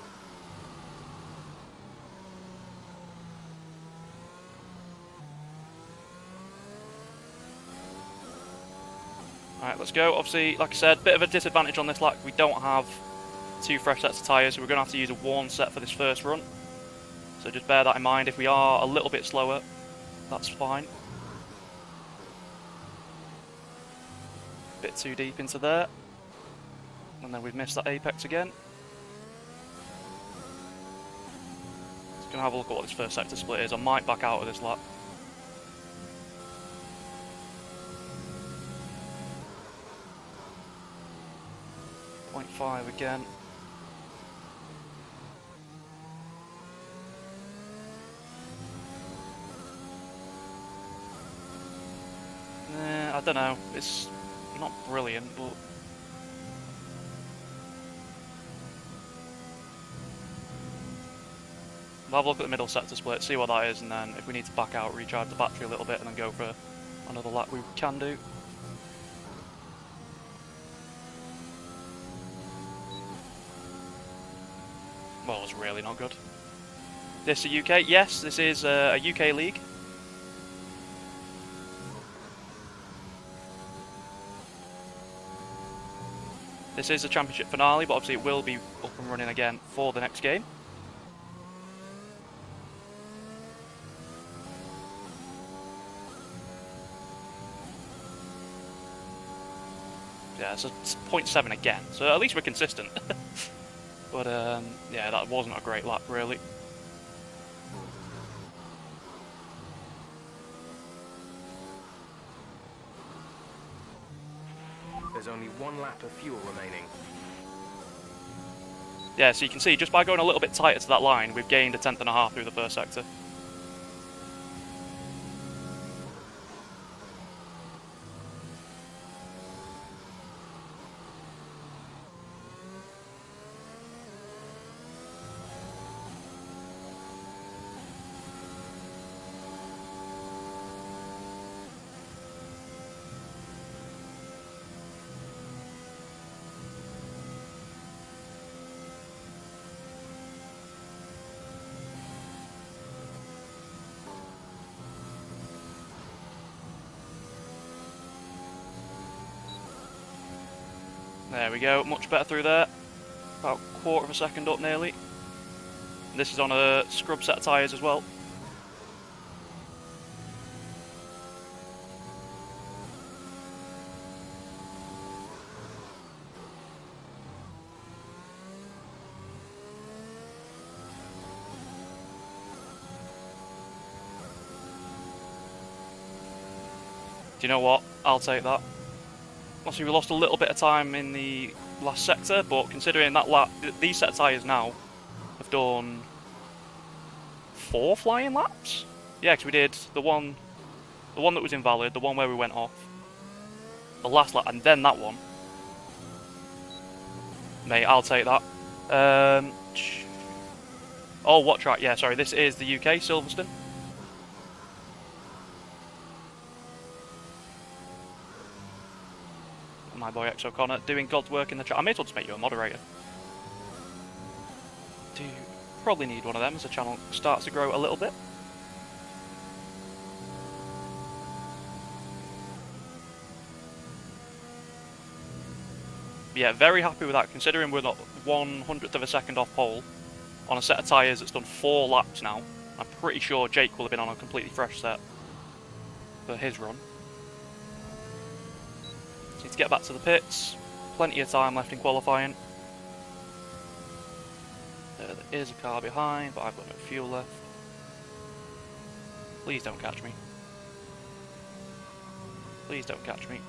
Alright, let's go. Obviously, like I said, bit of a disadvantage on this lap. We don't have 2 fresh sets of tyres, so we're going to have to use a worn set for this first run. So just bear that in mind. If we are a little bit slower, that's fine. Bit too deep into there. And then we've missed that apex again. Just going to have a look at what this first sector split is. I might back out of this lap. .5 again. I don't know. It's not brilliant, but we'll have a look at the middle sector split, see what that is, and then if we need to back out, recharge the battery a little bit, and then go for another lap, we can do. Well, it's really not good. This is UK? Yes, this is a UK league. This is a championship finale, but obviously it will be up and running again for the next game. Yeah, so it's 0.7 again, so at least we're consistent. But yeah, that wasn't a great lap, really. There's only 1 lap of fuel remaining. Yeah, so you can see, just by going a little bit tighter to that line, we've gained 1/10 and a half through the first sector. There we go, much better through there. About 1/4 of a second up nearly. This is on a scrub set of tyres as well. Do you know what? I'll take that. Obviously we lost a little bit of time in the last sector, but considering that lap, these set of tyres now have done 4 flying laps? Yeah, because we did the one that was invalid, the one where we went off, the last lap, and then that one. Mate, I'll take that. Oh, what track? Yeah, sorry, this is the UK, Silverstone. my boy X O'Connor, doing God's work in the chat. I may as well just make you a moderator. Do probably need one of them as the channel starts to grow a little bit. Yeah, very happy with that, considering we're not 1/100th of a second off pole on a set of tyres that's done 4 laps now. I'm pretty sure Jake will have been on a completely fresh set for his run. So need to get back to the pits. Plenty of time left in qualifying. There is a car behind, but I've got no fuel left. Please don't catch me. Please don't catch me.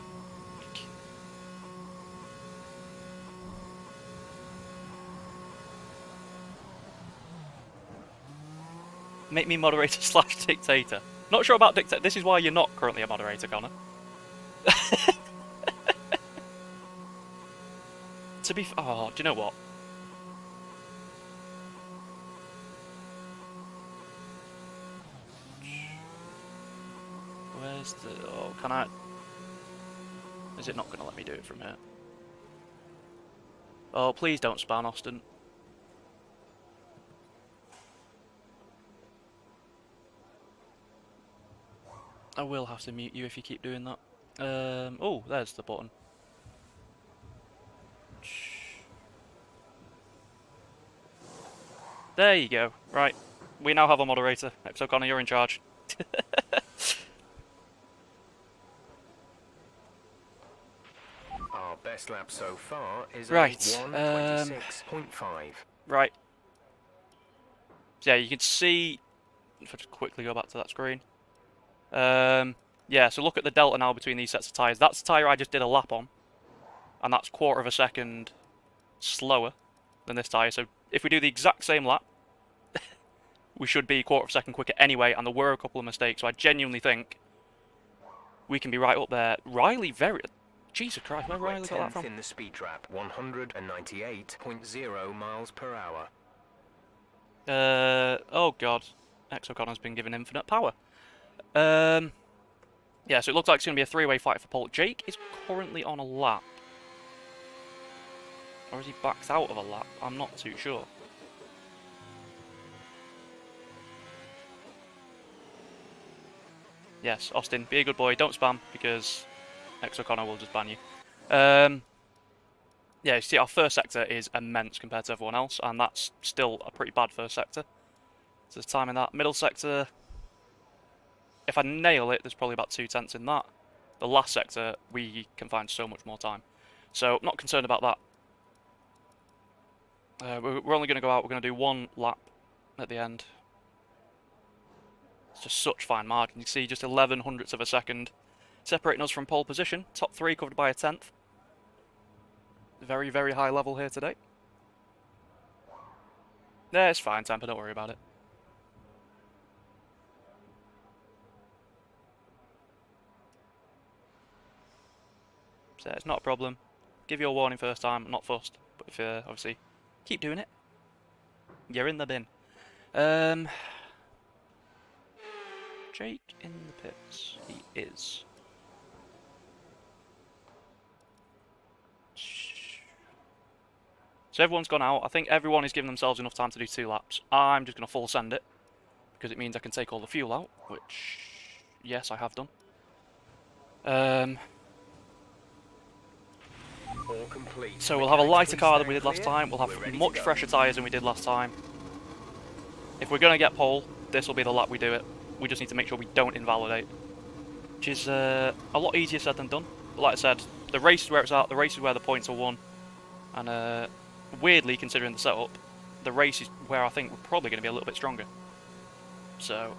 Make me moderator / dictator. Not sure about dictator. This is why you're not currently a moderator, Connor. To be oh, do you know what? Where's the... Oh, can I... Is it not going to let me do it from here? Oh, please don't spam, Austin. I will have to mute you if you keep doing that. Oh, there's the button. There you go. Right. We now have a moderator. X O'Connor, you're in charge. Our best lap so far is right. 1:26.5. Right. So yeah, you can see... If I just quickly go back to that screen. Yeah, so look at the delta now between these sets of tyres. That's the tyre I just did a lap on. And that's 1/4 of a second slower than this tyre. So if we do the exact same lap, we should be 1/4 of a second quicker anyway. And there were a couple of mistakes. So I genuinely think we can be right up there. Riley very... Jesus Christ, where Riley got that from? In the speed trap, 198.0 miles per hour. Oh god. X O'Connor's been given infinite power. Yeah, so it looks like it's going to be a 3-way fight for pole. Jake is currently on a lap. Or is he backed out of a lap? I'm not too sure. Yes, Austin, be a good boy. Don't spam, because X O'Connor will just ban you. Yeah, you see our first sector is immense compared to everyone else, and that's still a pretty bad first sector. So there's time in that. Middle sector... If I nail it, there's probably about 2/10 in that. The last sector, we can find so much more time. So, not concerned about that. We're only going to go out, we're going to do 1 lap at the end. It's just such fine margin. You can see just 11/100ths of a second separating us from pole position. Top 3 covered by a 10th. Very, very high level here today. Yeah, it's fine, Temper, don't worry about it. So it's not a problem. Give you a warning first time, not fussed. But if obviously keep doing it, you're in the bin. Jake in the pits. He is. So everyone's gone out. I think everyone is giving themselves enough time to do 2 laps. I'm just going to full send it because it means I can take all the fuel out, which yes, I have done. So we'll have a lighter car than we did last time, we'll have much fresher tyres than we did last time. If we're going to get pole, this will be the lap we do it. We just need to make sure we don't invalidate. Which is a lot easier said than done. But like I said, the race is where it's at, the race is where the points are won. And weirdly, considering the setup, the race is where I think we're probably going to be a little bit stronger. So...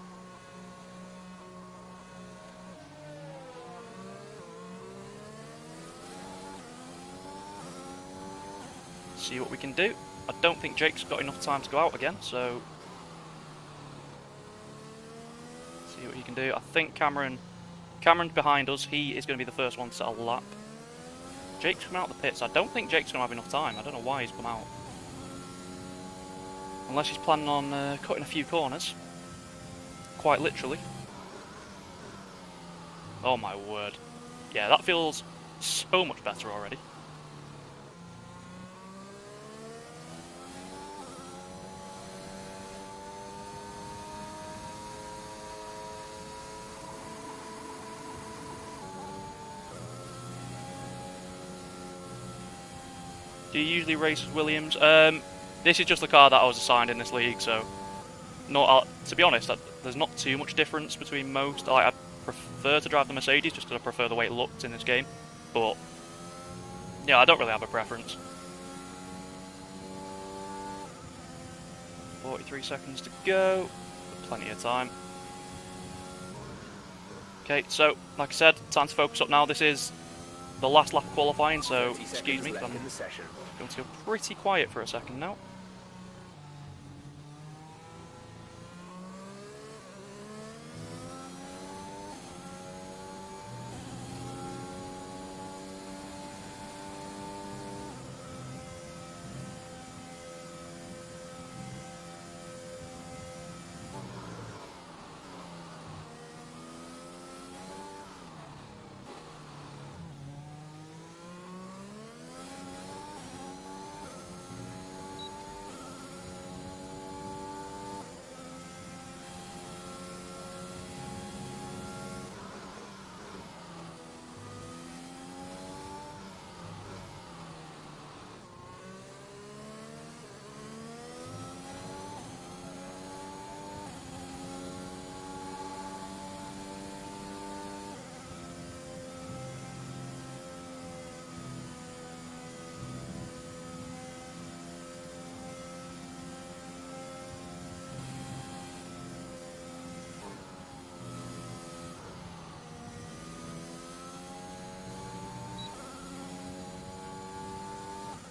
see what we can do. I don't think Jake's got enough time to go out again, so see what he can do. I think Cameron's behind us. He is going to be the first one to set a lap. Jake's coming out of the pits. I don't think Jake's going to have enough time. I don't know why he's come out. Unless he's planning on cutting a few corners. Quite literally. Oh my word. Yeah, that feels so much better already. Do you usually race as Williams? This is just the car that I was assigned in this league, so to be honest, there's not too much difference between most. I prefer to drive the Mercedes just because I prefer the way it looked in this game, but yeah, I don't really have a preference. 43 seconds to go, plenty of time. Okay, so like I said, time to focus up now. This is the last lap of qualifying, so excuse me, I'm going to go pretty quiet for a second now.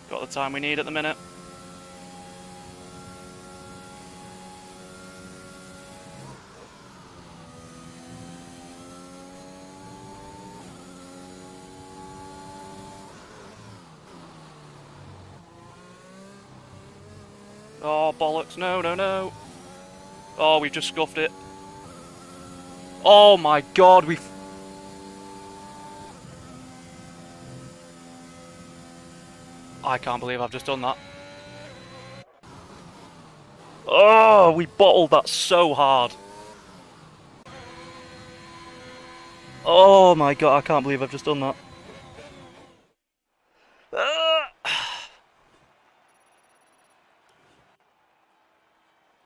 Got the time we need at the minute. Oh, bollocks. No, no, no. Oh, we've just scuffed it. Oh my god, we've... I can't believe I've just done that. Oh, we bottled that so hard. Oh my god, I can't believe I've just done that.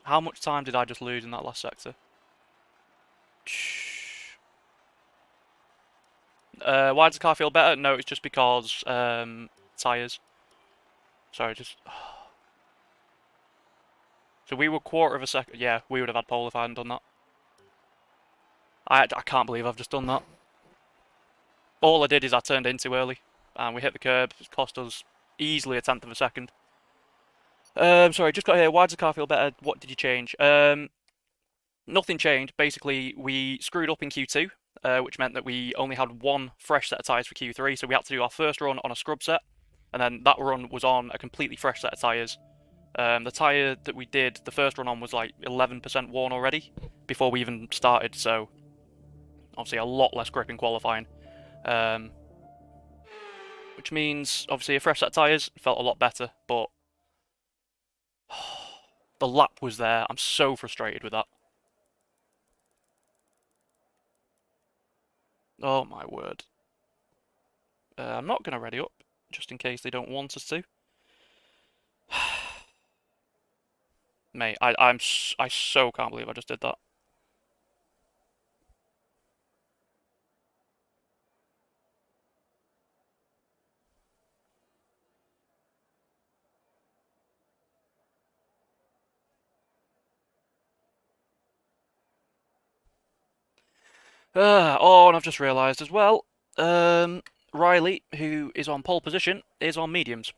How much time did I just lose in that last sector? Why does the car feel better? No, it's just because tyres. Sorry, just... So we were quarter of a second... Yeah, we would have had pole if I hadn't done that. I can't believe I've just done that. All I did is I turned in too early, and we hit the curb. It cost us easily a tenth of a second. Sorry, just got here. Why does the car feel better? What did you change? Nothing changed. Basically, we screwed up in Q2, which meant that we only had one fresh set of tyres for Q3, so we had to do our first run on a scrub set, and then that run was on a completely fresh set of tyres. The tyre that we did the first run on was like 11% worn already before we even started, so obviously a lot less grip in qualifying. Which means, obviously, a fresh set of tyres felt a lot better, but the lap was there. I'm so frustrated with that. Oh my word. I'm not going to ready up, just in case they don't want us to. Mate, I so can't believe I just did that. Oh, and I've just realised as well, Riley, who is on pole position, is on mediums.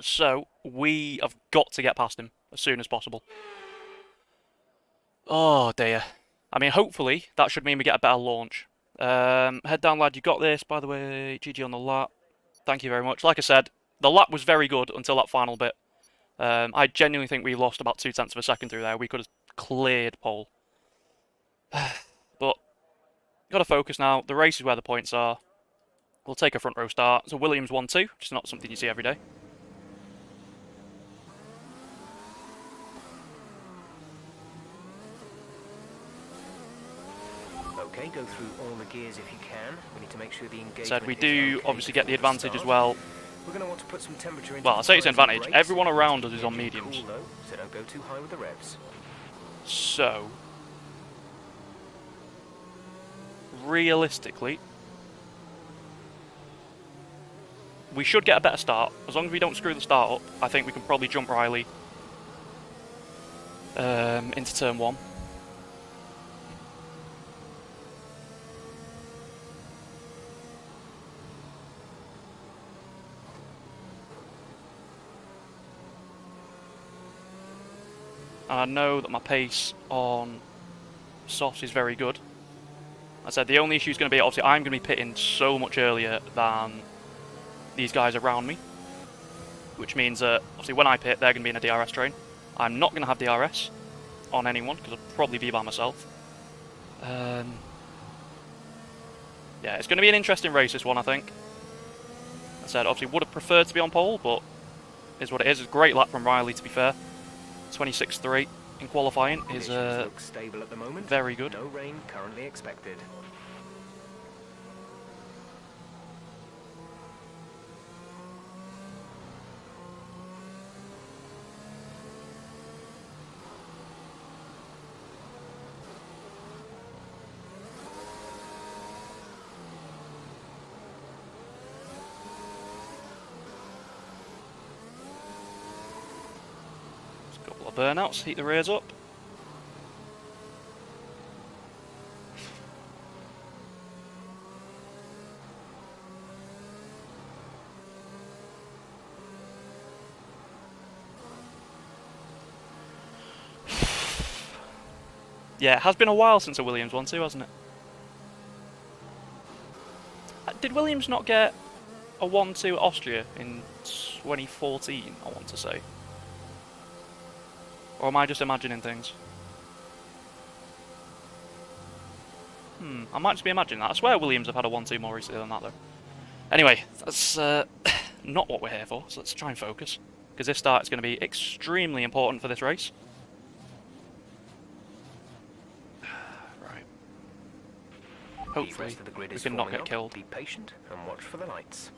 So, we have got to get past him as soon as possible. Oh dear. I mean, hopefully, that should mean we get a better launch. Head down, lad, you got this. By the way, GG on the lap. Thank you very much. Like I said, the lap was very good until that final bit. I genuinely think we lost about 0.2 of a second through there. We could have cleared pole. But, got to focus now. The race is where the points are. We'll take a front row start. It's a Williams 1-2, which is not something you see every day. Okay, go through all the gears if you can. We need to make sure the engagement Said we is do okay obviously get the before we advantage start. as well. We're going to want to put some temperature into Well, the I say it's an tyres and advantage. brakes. Everyone around us Keep is the on engine mediums. cool, though, so don't go too high with the revs. So, realistically, we should get a better start. As long as we don't screw the start up, I think we can probably jump Riley into turn 1. And I know that my pace on softs is very good. I said the only issue is going to be, obviously, I'm going to be pitting so much earlier than these guys around me. Which means that, obviously, when I pit, they're going to be in a DRS train. I'm not going to have DRS on anyone, because I'll probably be by myself. Yeah, it's going to be an interesting race, this one, I think. I said, obviously, would have preferred to be on pole, but is what it is. It's a great lap from Riley, to be fair. 26.3 in qualifying is Look stable at the moment. very good. No rain currently expected. A couple of burnouts, heat the rears up. Yeah, it has been a while since a Williams 1-2, hasn't it? Did Williams not get a 1-2 at Austria in 2014, I want to say? Or am I just imagining things? I might just be imagining that. I swear Williams have had a 1-2 more recently than that, though. Anyway, that's not what we're here for, so let's try and focus. Because this start is going to be extremely important for this race. Right. Hopefully, we can not get killed. Be patient and watch for the lights.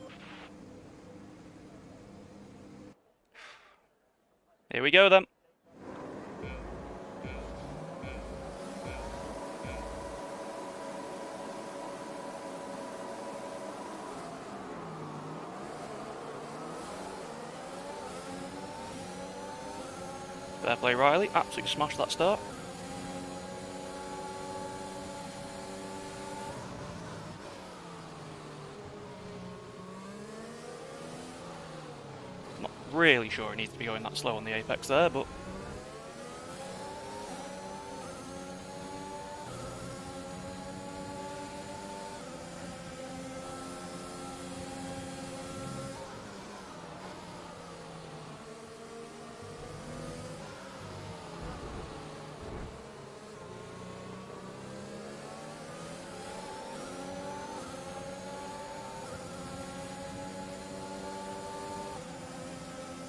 Here we go, then. Fair play, Riley. Absolutely smashed that start. Not really sure it needs to be going that slow on the apex there, but...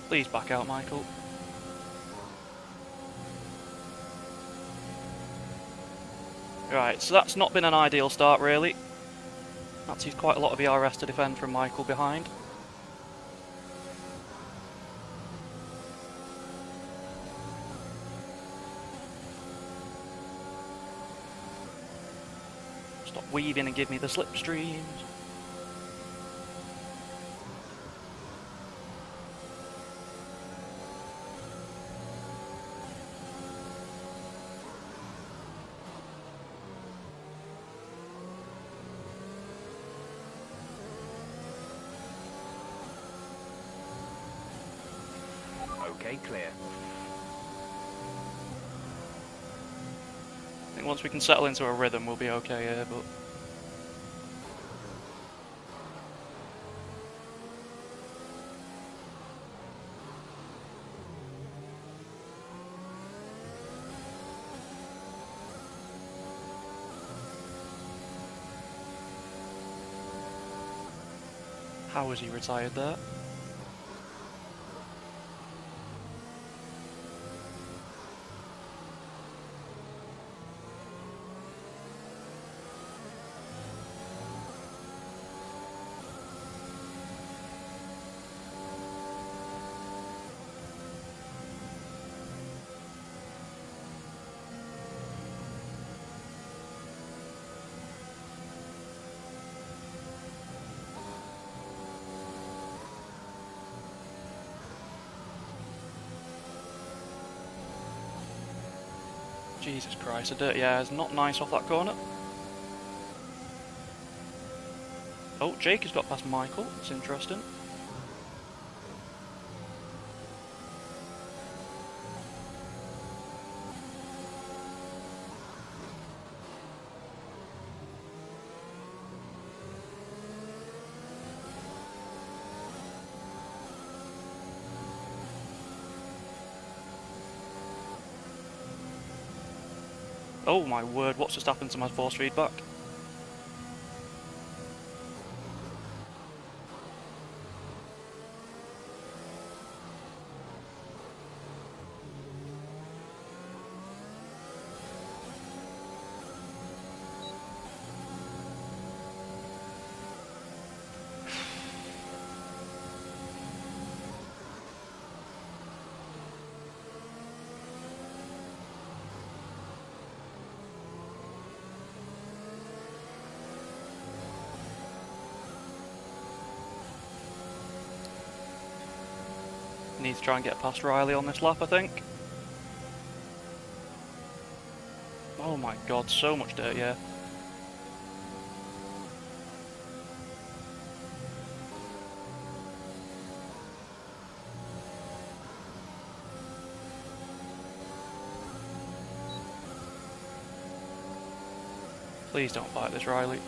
Please back out, Michael. Right, so that's not been an ideal start, really. That's used quite a lot of ERS to defend from Michael behind. Stop weaving and give me the slipstreams. Okay, clear. I think once we can settle into a rhythm, we'll be okay here, but... How was he retired there? Jesus Christ, a dirty air is not nice off that corner. Oh, Jake has got past Michael, that's interesting. Oh my word, what's just happened to my force feedback? Need to try and get past Riley on this lap, I think. Oh my god, so much dirt, yeah. Please don't fight this, Riley.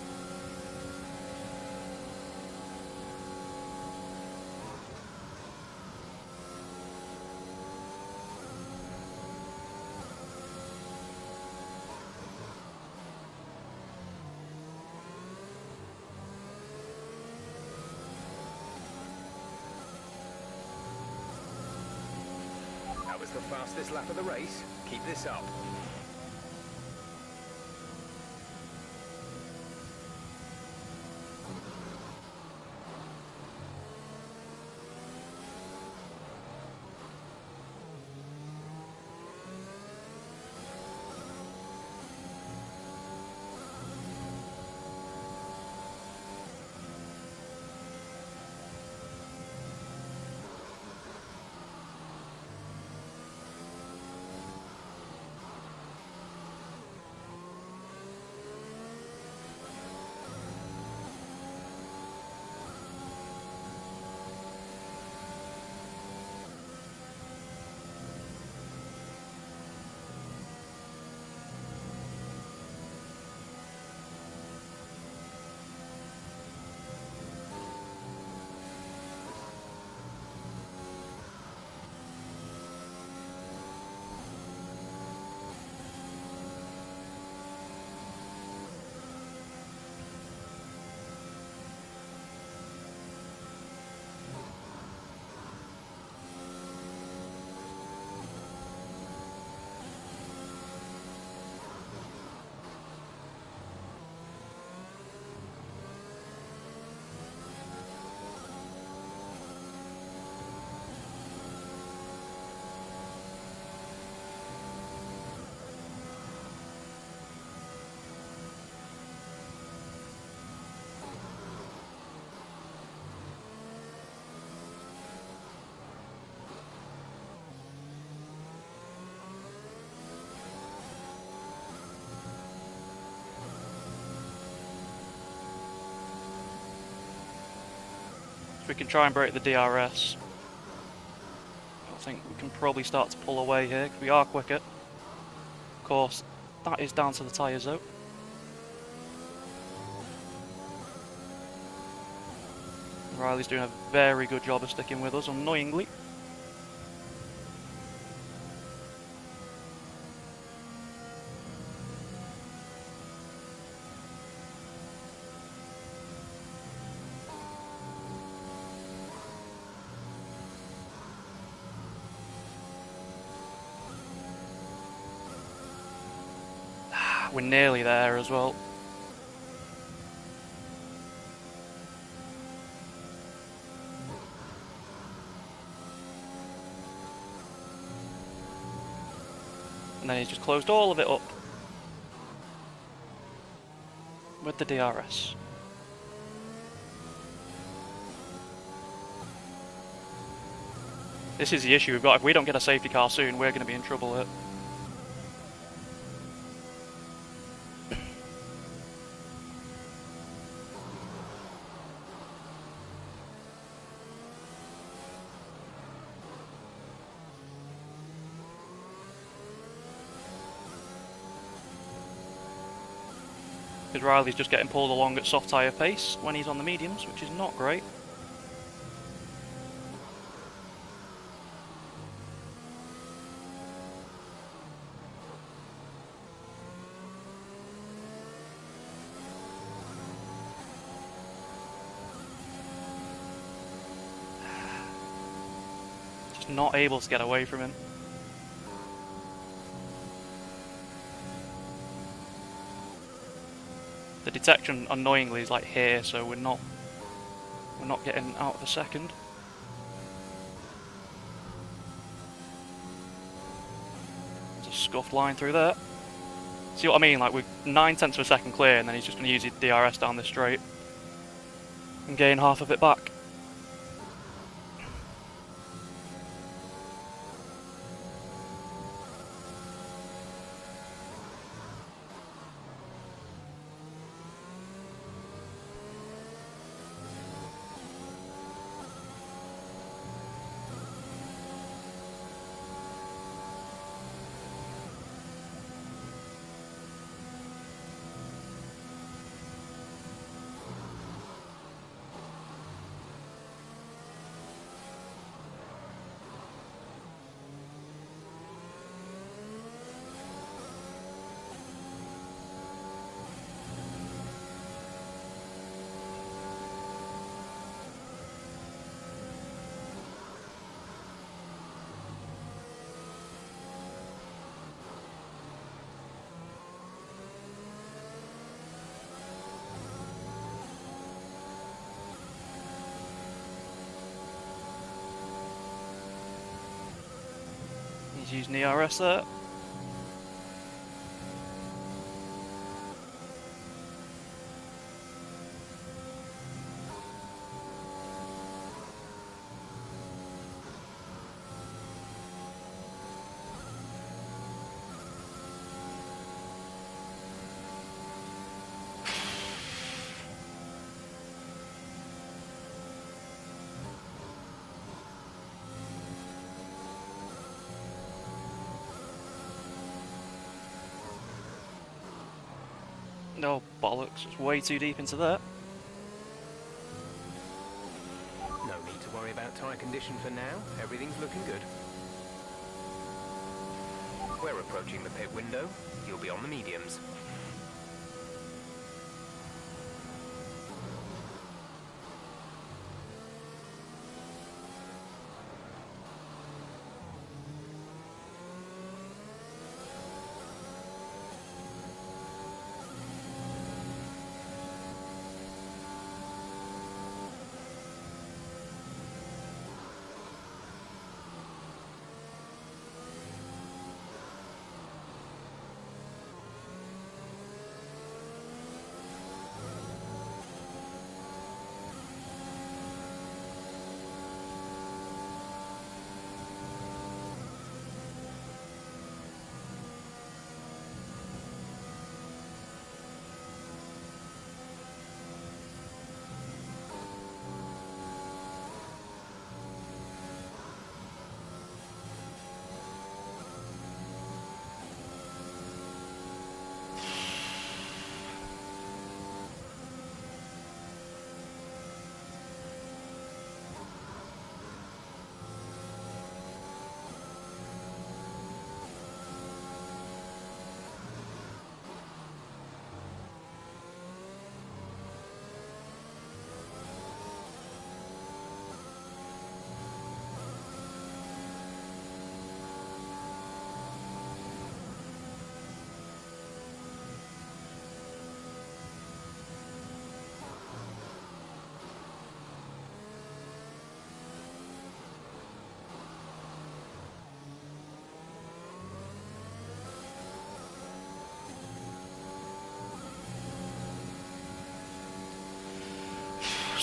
That was the fastest lap of the race. Keep this up. If we can try and break the DRS, I think we can probably start to pull away here, because we are quicker. Of course, that is down to the tyres though. Riley's doing a very good job of sticking with us, annoyingly. We're nearly there as well. And then he's just closed all of it up with the DRS. This is the issue we've got. If we don't get a safety car soon, we're going to be in trouble here. Because Riley's just getting pulled along at soft tyre pace when he's on the mediums, which is not great. Just not able to get away from him. The detection annoyingly is like here, so we're not getting out of the second. There's a scuffed line through there. See what I mean? Like we're 9/10 of a second clear, and then he's just going to use his DRS down this straight and gain half of it back. He's using the RS there. No bollocks, it's way too deep into that. No need to worry about tyre condition for now. Everything's looking good. We're approaching the pit window. You'll be on the mediums.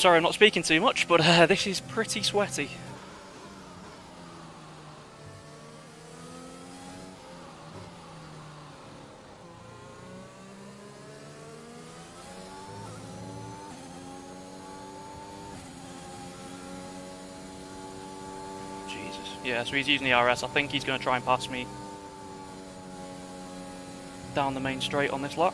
sorry I'm not speaking too much, but this is pretty sweaty. Jesus. Yeah, so he's using the RS. I think he's going to try and pass me down the main straight on this lap.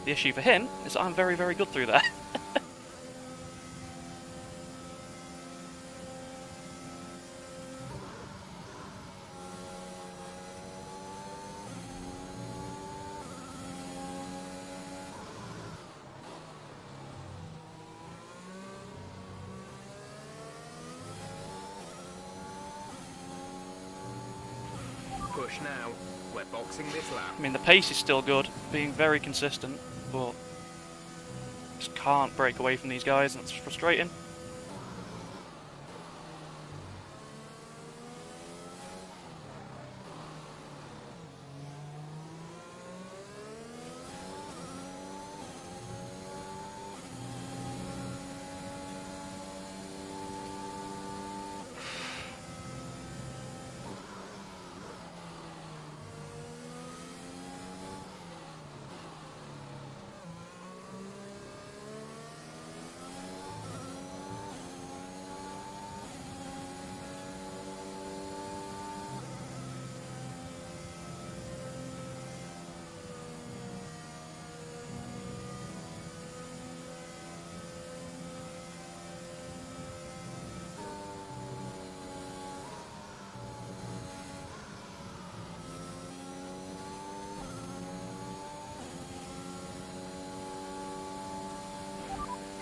The issue for him is that I'm very, very good through there. Push now. We're boxing this lap. I mean, the pace is still good, being very consistent, but just can't break away from these guys, and it's frustrating.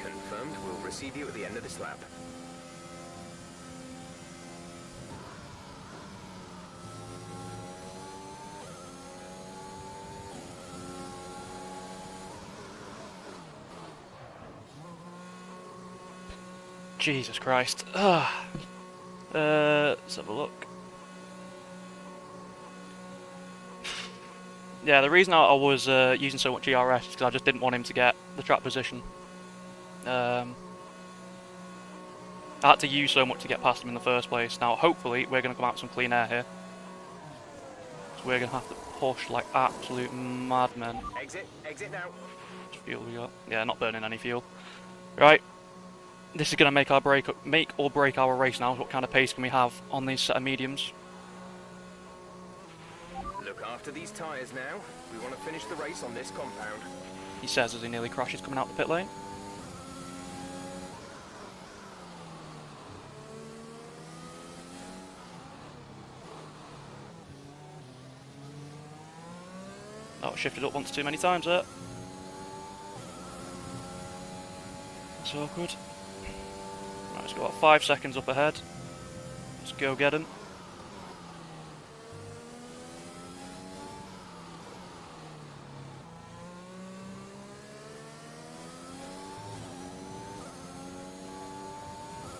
Confirmed. We'll receive you at the end of this lap. Jesus Christ. Let's have a look. Yeah, the reason I was using so much ERS is because I just didn't want him to get the track position. I had to use so much to get past him in the first place. Now, hopefully, we're going to come out with some clean air here. So we're going to have to push like absolute madmen. Exit now. How much fuel we got? Yeah, not burning any fuel. Right. This is going to make or break our race now. What kind of pace can we have on these set of mediums? Look after these tyres now. We want to finish the race on this compound. He says as he nearly crashes coming out the pit lane. Oh, shifted up once too many times there. That's awkward. Right, it's got about 5 seconds up ahead. Let's go get him.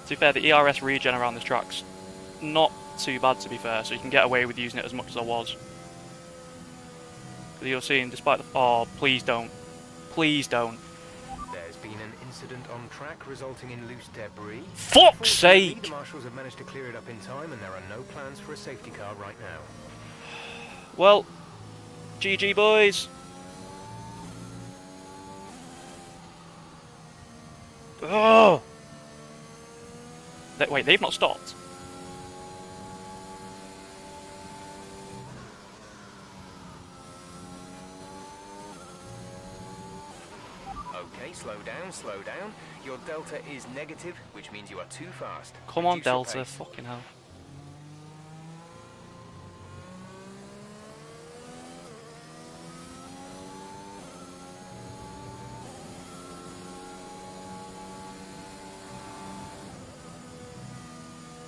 To be fair, the ERS regen around this track's not too bad, to be fair, so you can get away with using it as much as I was. You're seeing, despite the... Oh, please don't. Please don't. There's been an incident on track resulting in loose debris. Fuck's sake! The marshals have managed to clear it up in time, and there are no plans for a safety car right now. Well, GG boys. Oh! Wait, they've not stopped. Okay, slow down. Your delta is negative, which means you are too fast. Come on, Reduce your Delta, pace. fucking hell.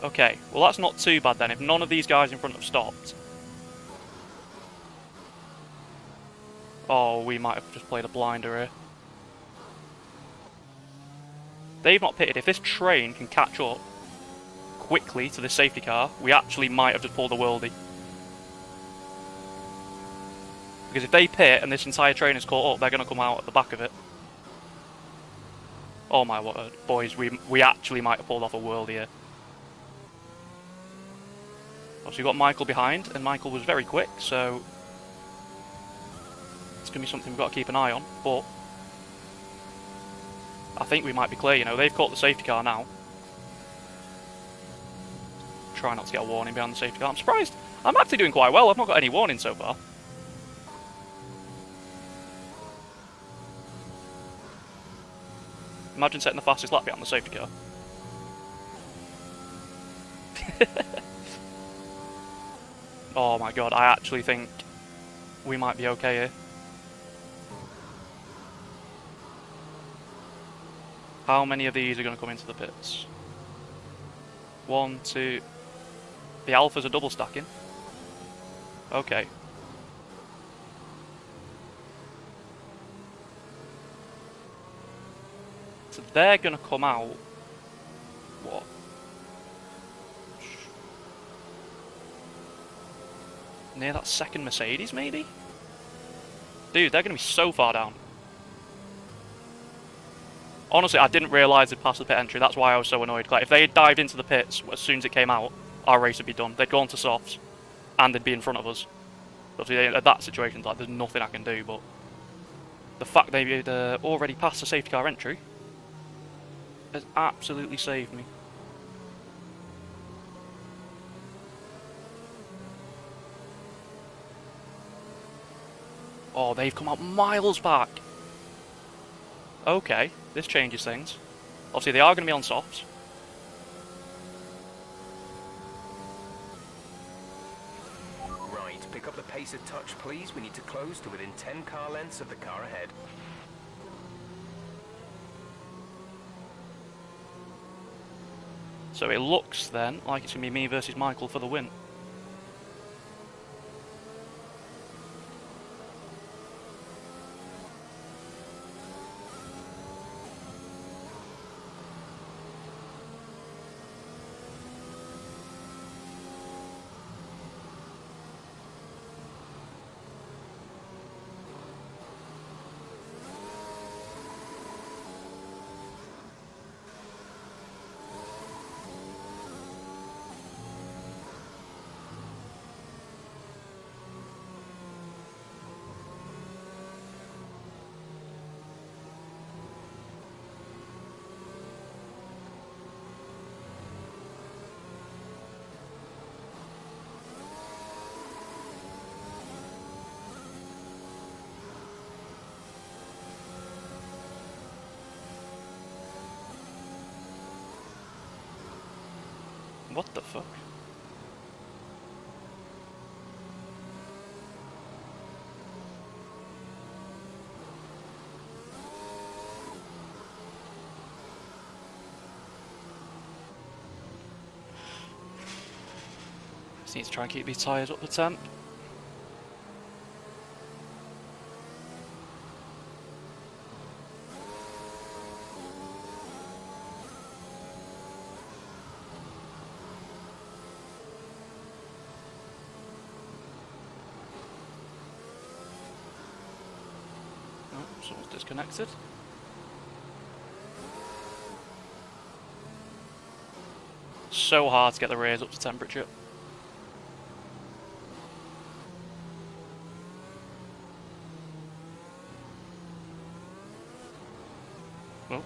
Okay, well that's not too bad then, if none of these guys in front have stopped. Oh, we might have just played a blinder here. They've not pitted. If this train can catch up, quickly to the safety car, we actually might have just pulled a worldie. Because if they pit and this entire train is caught up, they're going to come out at the back of it. Oh my word, boys, we actually might have pulled off a worldie here. Obviously we've got Michael behind, and Michael was very quick, so it's going to be something we've got to keep an eye on, but I think we might be clear, you know, they've caught the safety car now. Try not to get a warning behind the safety car. I'm surprised. I'm actually doing quite well. I've not got any warning so far. Imagine setting the fastest lap behind the safety car. Oh my god, I actually think we might be okay here. How many of these are going to come into the pits? 1, 2... The Alphas are double stacking. Okay. So they're going to come out... What? Near that second Mercedes, maybe? Dude, they're going to be so far down. Honestly, I didn't realise they'd passed the pit entry. That's why I was so annoyed. Like, if they had dived into the pits as soon as it came out, our race would be done. They'd gone to softs, and they'd be in front of us. Obviously, at that situation, like, there's nothing I can do, but the fact they'd already passed the safety car entry has absolutely saved me. Oh, they've come out miles back. Okay, this changes things. Obviously, they are going to be on softs. Right, pick up the pace a touch, please. We need to close to within 10 car lengths of the car ahead. So it looks then like it's going to be me versus Michael for the win. What the fuck? Just need to try and keep these tyres up to temp. Someone's disconnected. So hard to get the rears up to temperature. Oh,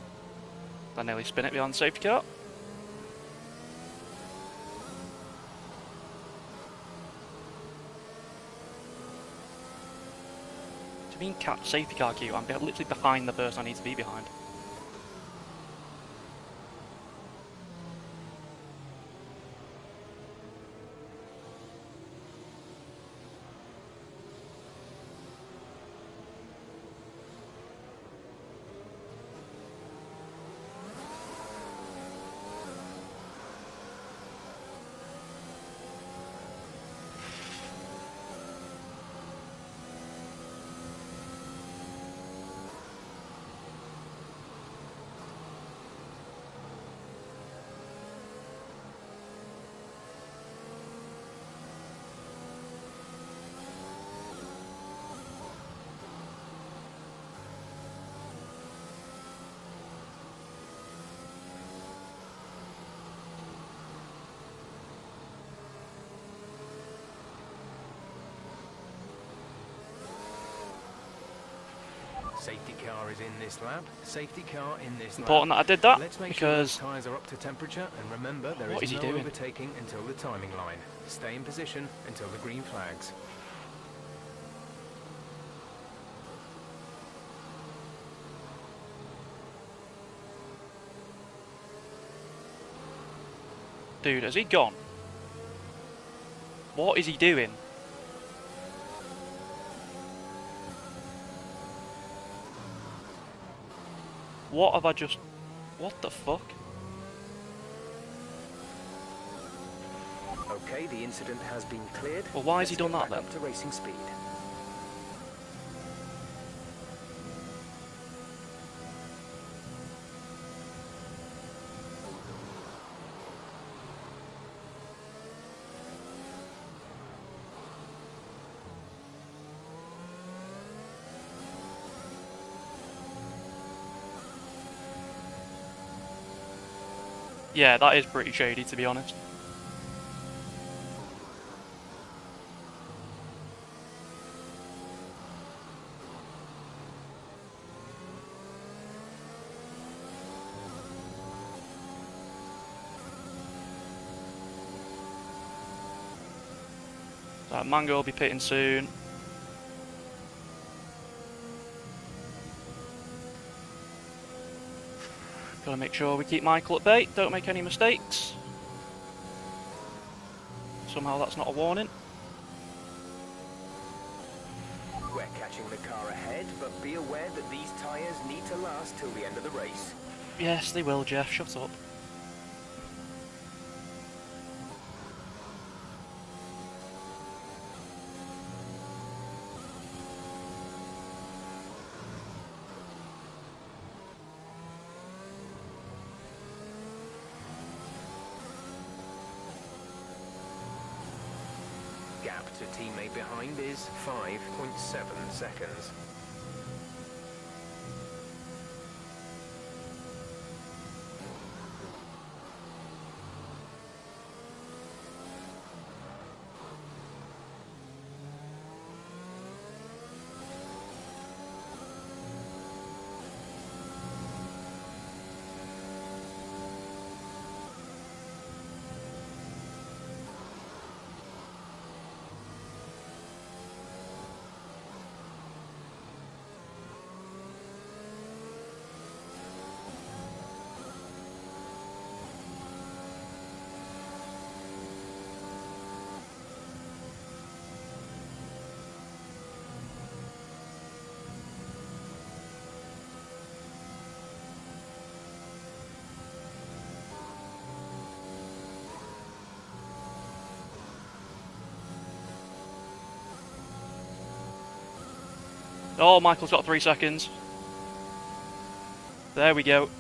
I nearly spin it behind the safety car. Being catch safety car queue, I'm literally behind the person I need to be behind. Safety car is in this lap. Safety car in this Important lap. that I did that, Let's make because sure those tyres are up to temperature, and remember there what is is he no doing? overtaking until the timing line. Stay in position until the green flags. Dude, has he gone? What is he doing? What have I just... What the fuck? Okay, the incident has been cleared. Well, why has he Let's done get that back then? up to racing speed. Yeah, that is pretty shady, to be honest. That Mango will be pitting soon. Gotta make sure we keep Michael at bay, don't make any mistakes. Somehow that's not a warning. We're catching the car ahead, but be aware that these tyres need to last till the end of the race. Yes, they will, Jeff, shut up. Gap to teammate behind is 5.7 seconds. Oh, Michael's got 3 seconds. There we go.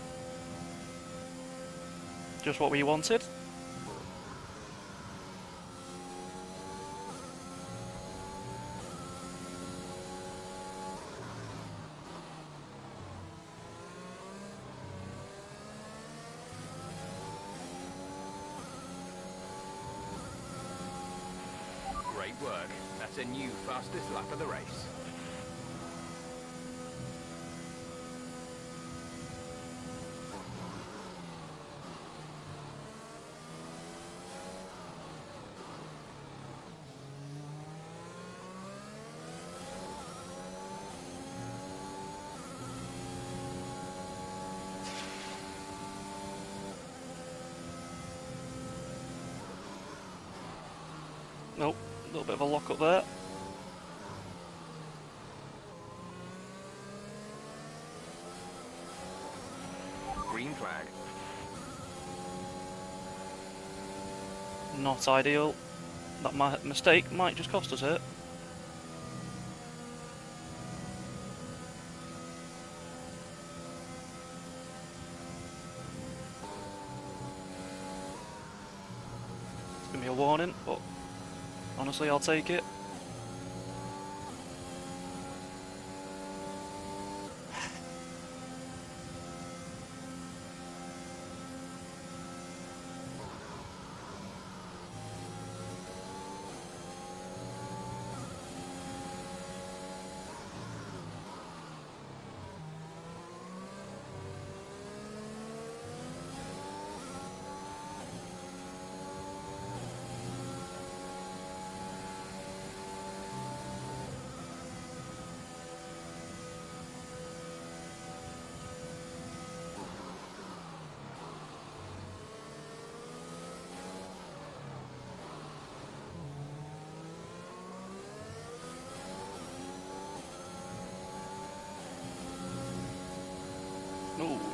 Just what we wanted. Great work. That's a new fastest lap of the race. Nope, a little bit of a lock up there. Green flag. Not ideal. That mistake might just cost us it. It's gonna be a warning, but honestly, I'll take it.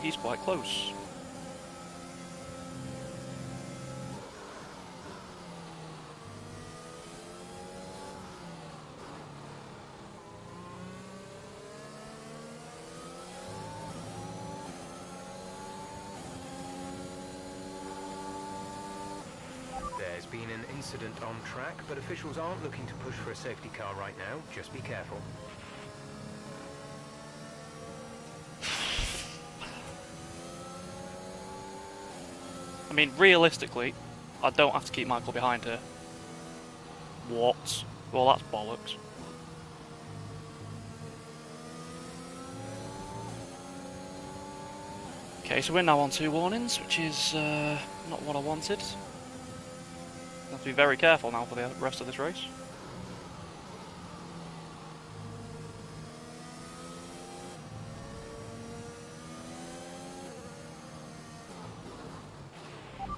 he's quite close. There's been an incident on track, but officials aren't looking to push for a safety car right now. Just be careful. I mean, realistically, I don't have to keep Michael behind her. What? Well, that's bollocks. Okay, so we're now on 2 warnings, which is not what I wanted. Have to be very careful now for the rest of this race.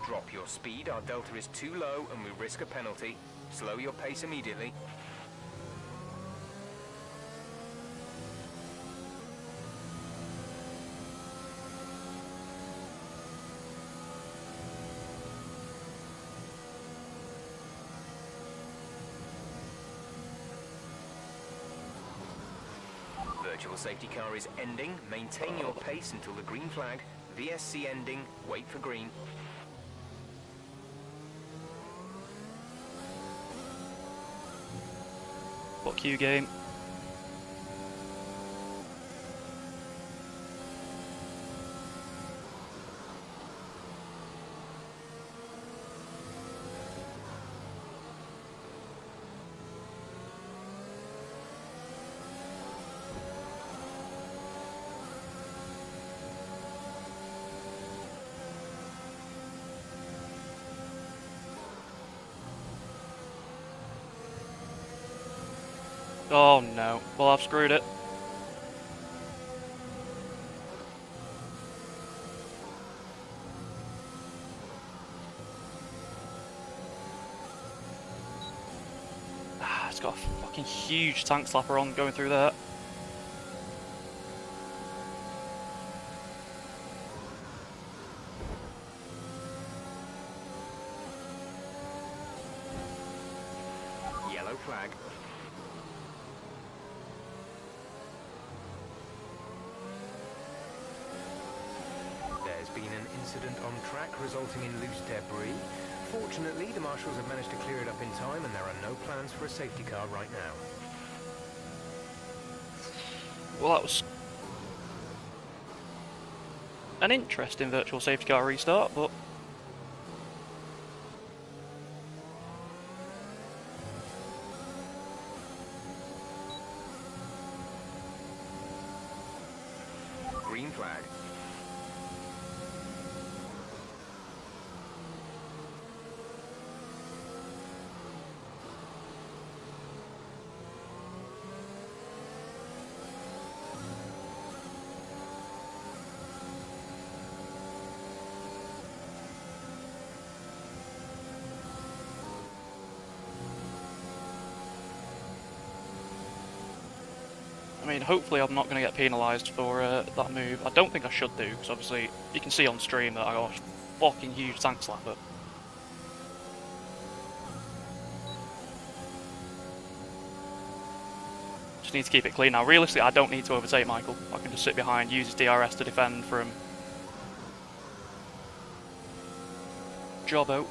Drop your speed, our delta is too low and we risk a penalty. Slow your pace immediately. Virtual safety car is ending. Maintain your pace until the green flag. VSC ending. Wait for green. Fuck you, game. Oh no, well I've screwed it. Ah, it's got a fucking huge tank slapper on going through there. Yellow flag. There's been an incident on track resulting in loose debris. Fortunately, the marshals have managed to clear it up in time and there are no plans for a safety car right now. Well, that was an interesting virtual safety car restart, but Green flag. I mean, hopefully I'm not going to get penalised for that move. I don't think I should do, because obviously you can see on stream that I got a fucking huge tank slapper. Just need to keep it clean now. Realistically, I don't need to overtake Michael. I can just sit behind, use his DRS to defend from Jobbo.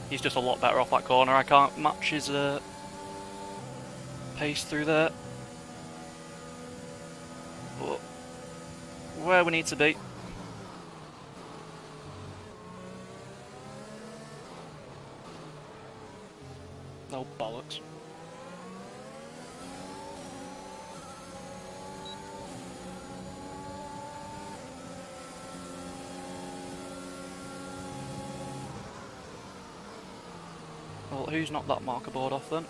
He's just a lot better off that corner. I can't match his pace through there. But where we need to be. No bollocks. Well, who's knocked that marker board off then?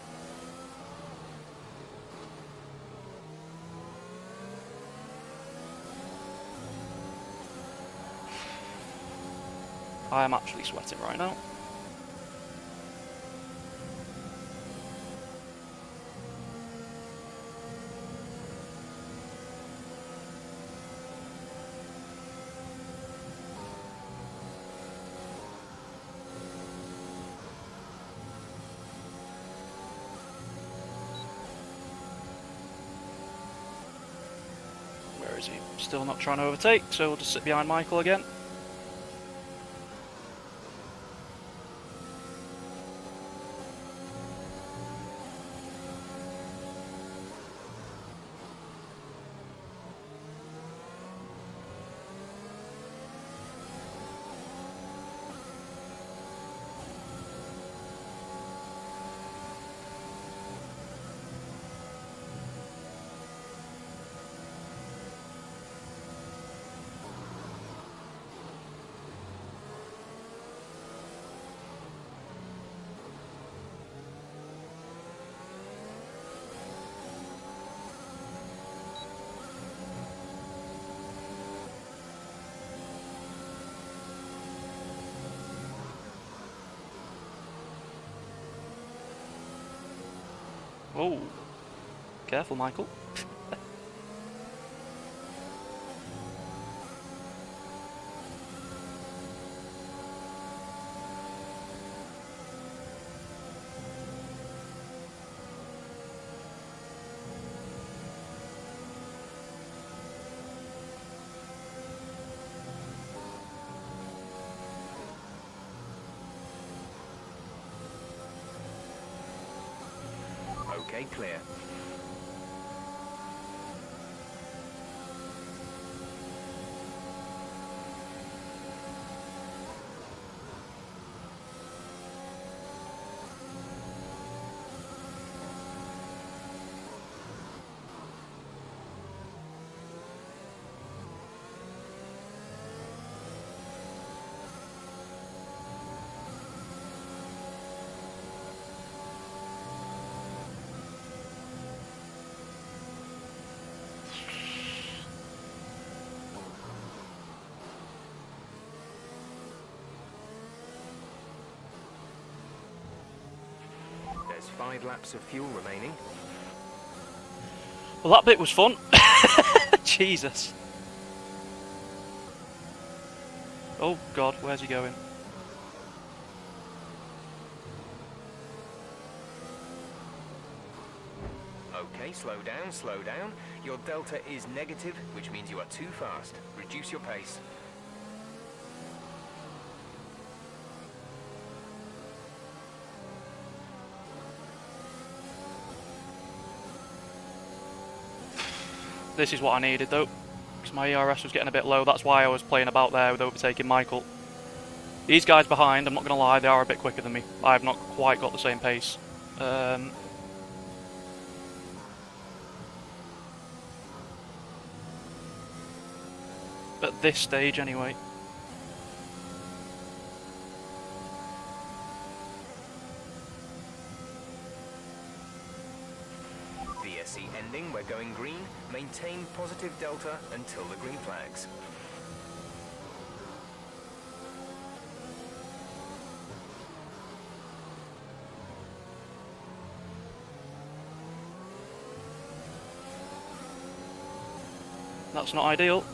I am actually sweating right now. Where is he? Still not trying to overtake, so we'll just sit behind Michael again. Oh, careful, Michael. Okay, clear. There's 5 laps of fuel remaining. Well, that bit was fun. Jesus. Oh God, where's he going? Okay, slow down, slow down. Your delta is negative, which means you are too fast. Reduce your pace. This is what I needed though, because my ERS was getting a bit low. That's why I was playing about there with overtaking Michael. These guys behind, I'm not going to lie, they are a bit quicker than me. I have not quite got the same pace. At this stage anyway. VSC ending, we're going green. Maintain positive delta until the green flags. That's not ideal.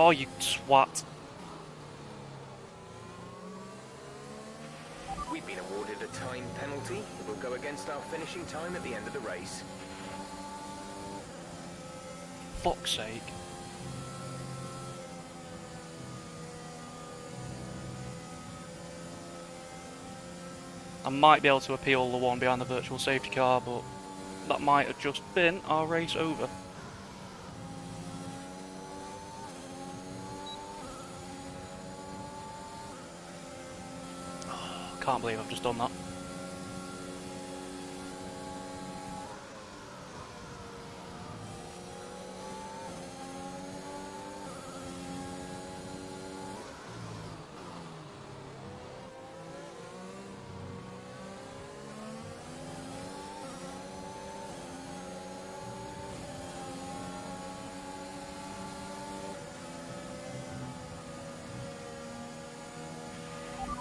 Oh, you swat. We've been awarded a time penalty. It will go against our finishing time at the end of the race. Fuck's sake. I might be able to appeal the one behind the virtual safety car, but that might have just been our race over. can't believe I've just done that.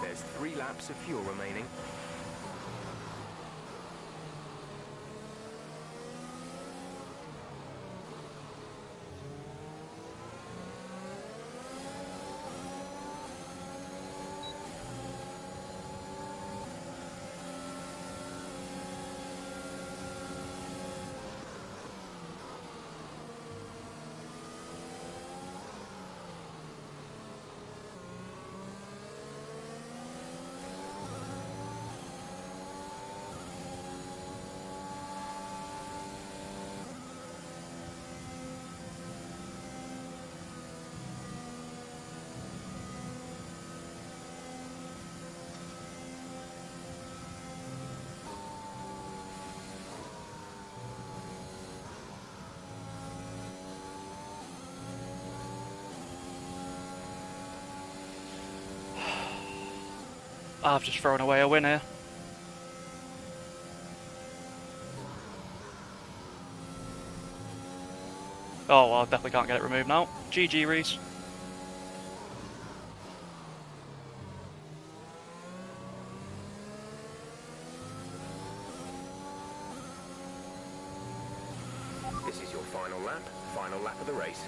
There's 3 laps of fuel remaining. I've just thrown away a win here. Oh, well, I definitely can't get it removed now. GG, Reese. This is your final lap of the race.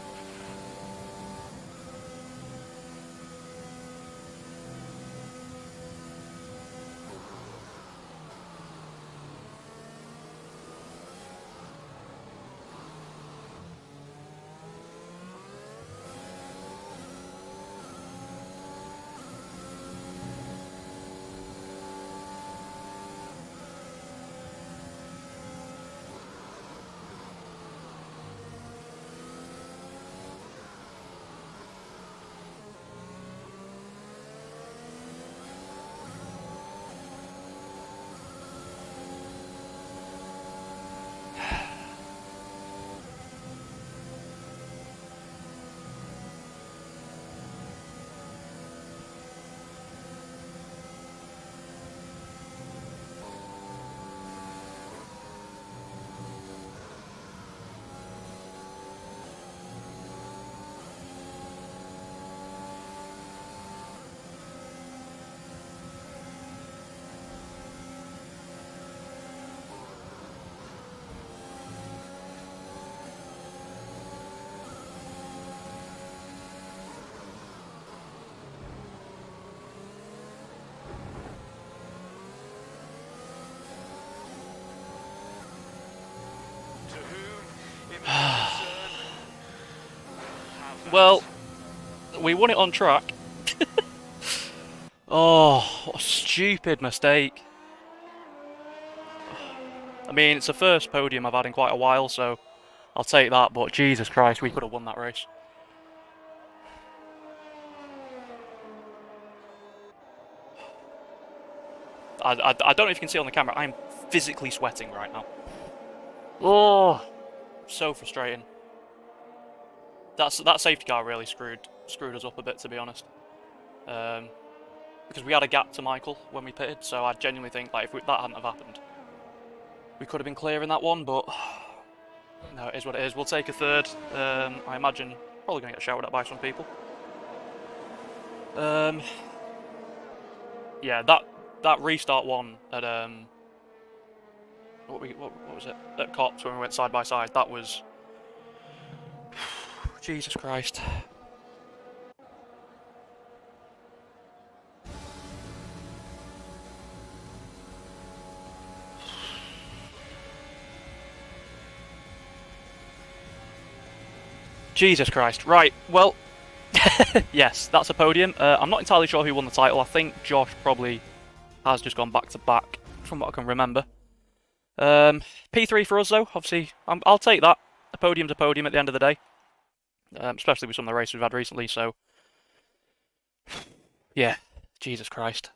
Well, we won it on track. Oh, what a stupid mistake. I mean, it's the first podium I've had in quite a while, so I'll take that, but Jesus Christ, we could have won that race. I don't know if you can see on the camera, I'm physically sweating right now. Oh, so frustrating. That safety car really screwed us up a bit, to be honest. Because we had a gap to Michael when we pitted, so I genuinely think like if that hadn't have happened, we could have been clear in that one. But no, it is what it is. We'll take a third. I imagine probably going to get shouted at by some people. Yeah, that restart one at what was it at Cops when we went side by side? That was Jesus Christ. Jesus Christ. Right, well, yes, that's a podium. I'm not entirely sure who won the title. I think Josh probably has just gone back to back, from what I can remember. P3 for us, though. Obviously, I'll take that. A podium's a podium at the end of the day. Especially with some of the races we've had recently, so... Yeah, Jesus Christ.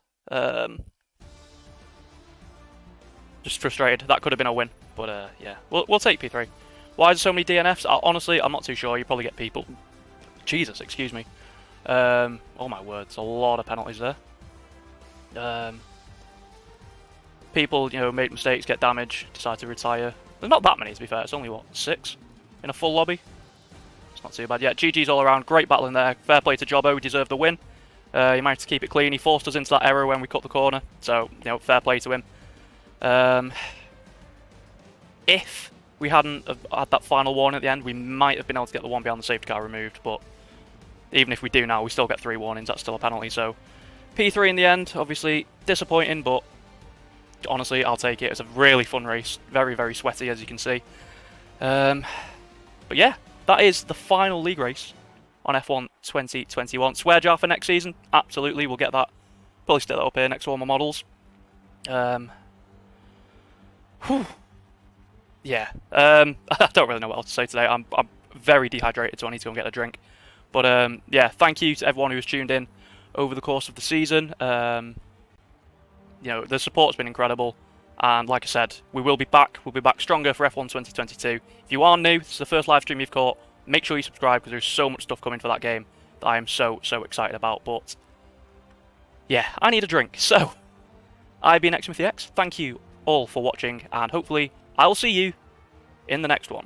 Just frustrated. That could have been a win. But yeah, we'll take P3. Why is there so many DNFs? Honestly, I'm not too sure. You probably get people. Jesus, excuse me. Oh my words, a lot of penalties there. People, you know, make mistakes, get damage, decide to retire. There's not that many, to be fair. It's only, what, 6 in a full lobby? It's not too bad. Yeah, GG's all around. Great battle in there. Fair play to Jobbo. He deserved the win. He managed to keep it clean. He forced us into that error when we cut the corner. So, you know, fair play to him. If we hadn't have had that final warning at the end, we might have been able to get the one behind the safety car removed. But even if we do now, we still get 3 warnings. That's still a penalty. So, P3 in the end. Obviously, disappointing, but honestly, I'll take it. It's a really fun race. Very, very sweaty, as you can see. But yeah, that is the final league race on F1 2021. Swear jar for next season? Absolutely, we'll get that. Probably stick that up here next to all my models. Yeah, I don't really know what else to say today. I'm very dehydrated, so I need to go and get a drink. But yeah, thank you to everyone who has tuned in over the course of the season. You know, the support's been incredible, and like I said, we will be back. We'll be back stronger for F1 2022. If you are new, this is the first live stream you've caught, make sure you subscribe, because there's so much stuff coming for that game that I am so excited about. But yeah, I need a drink. So, I've been xSmithyx. Thank you all for watching, and hopefully I will see you in the next one.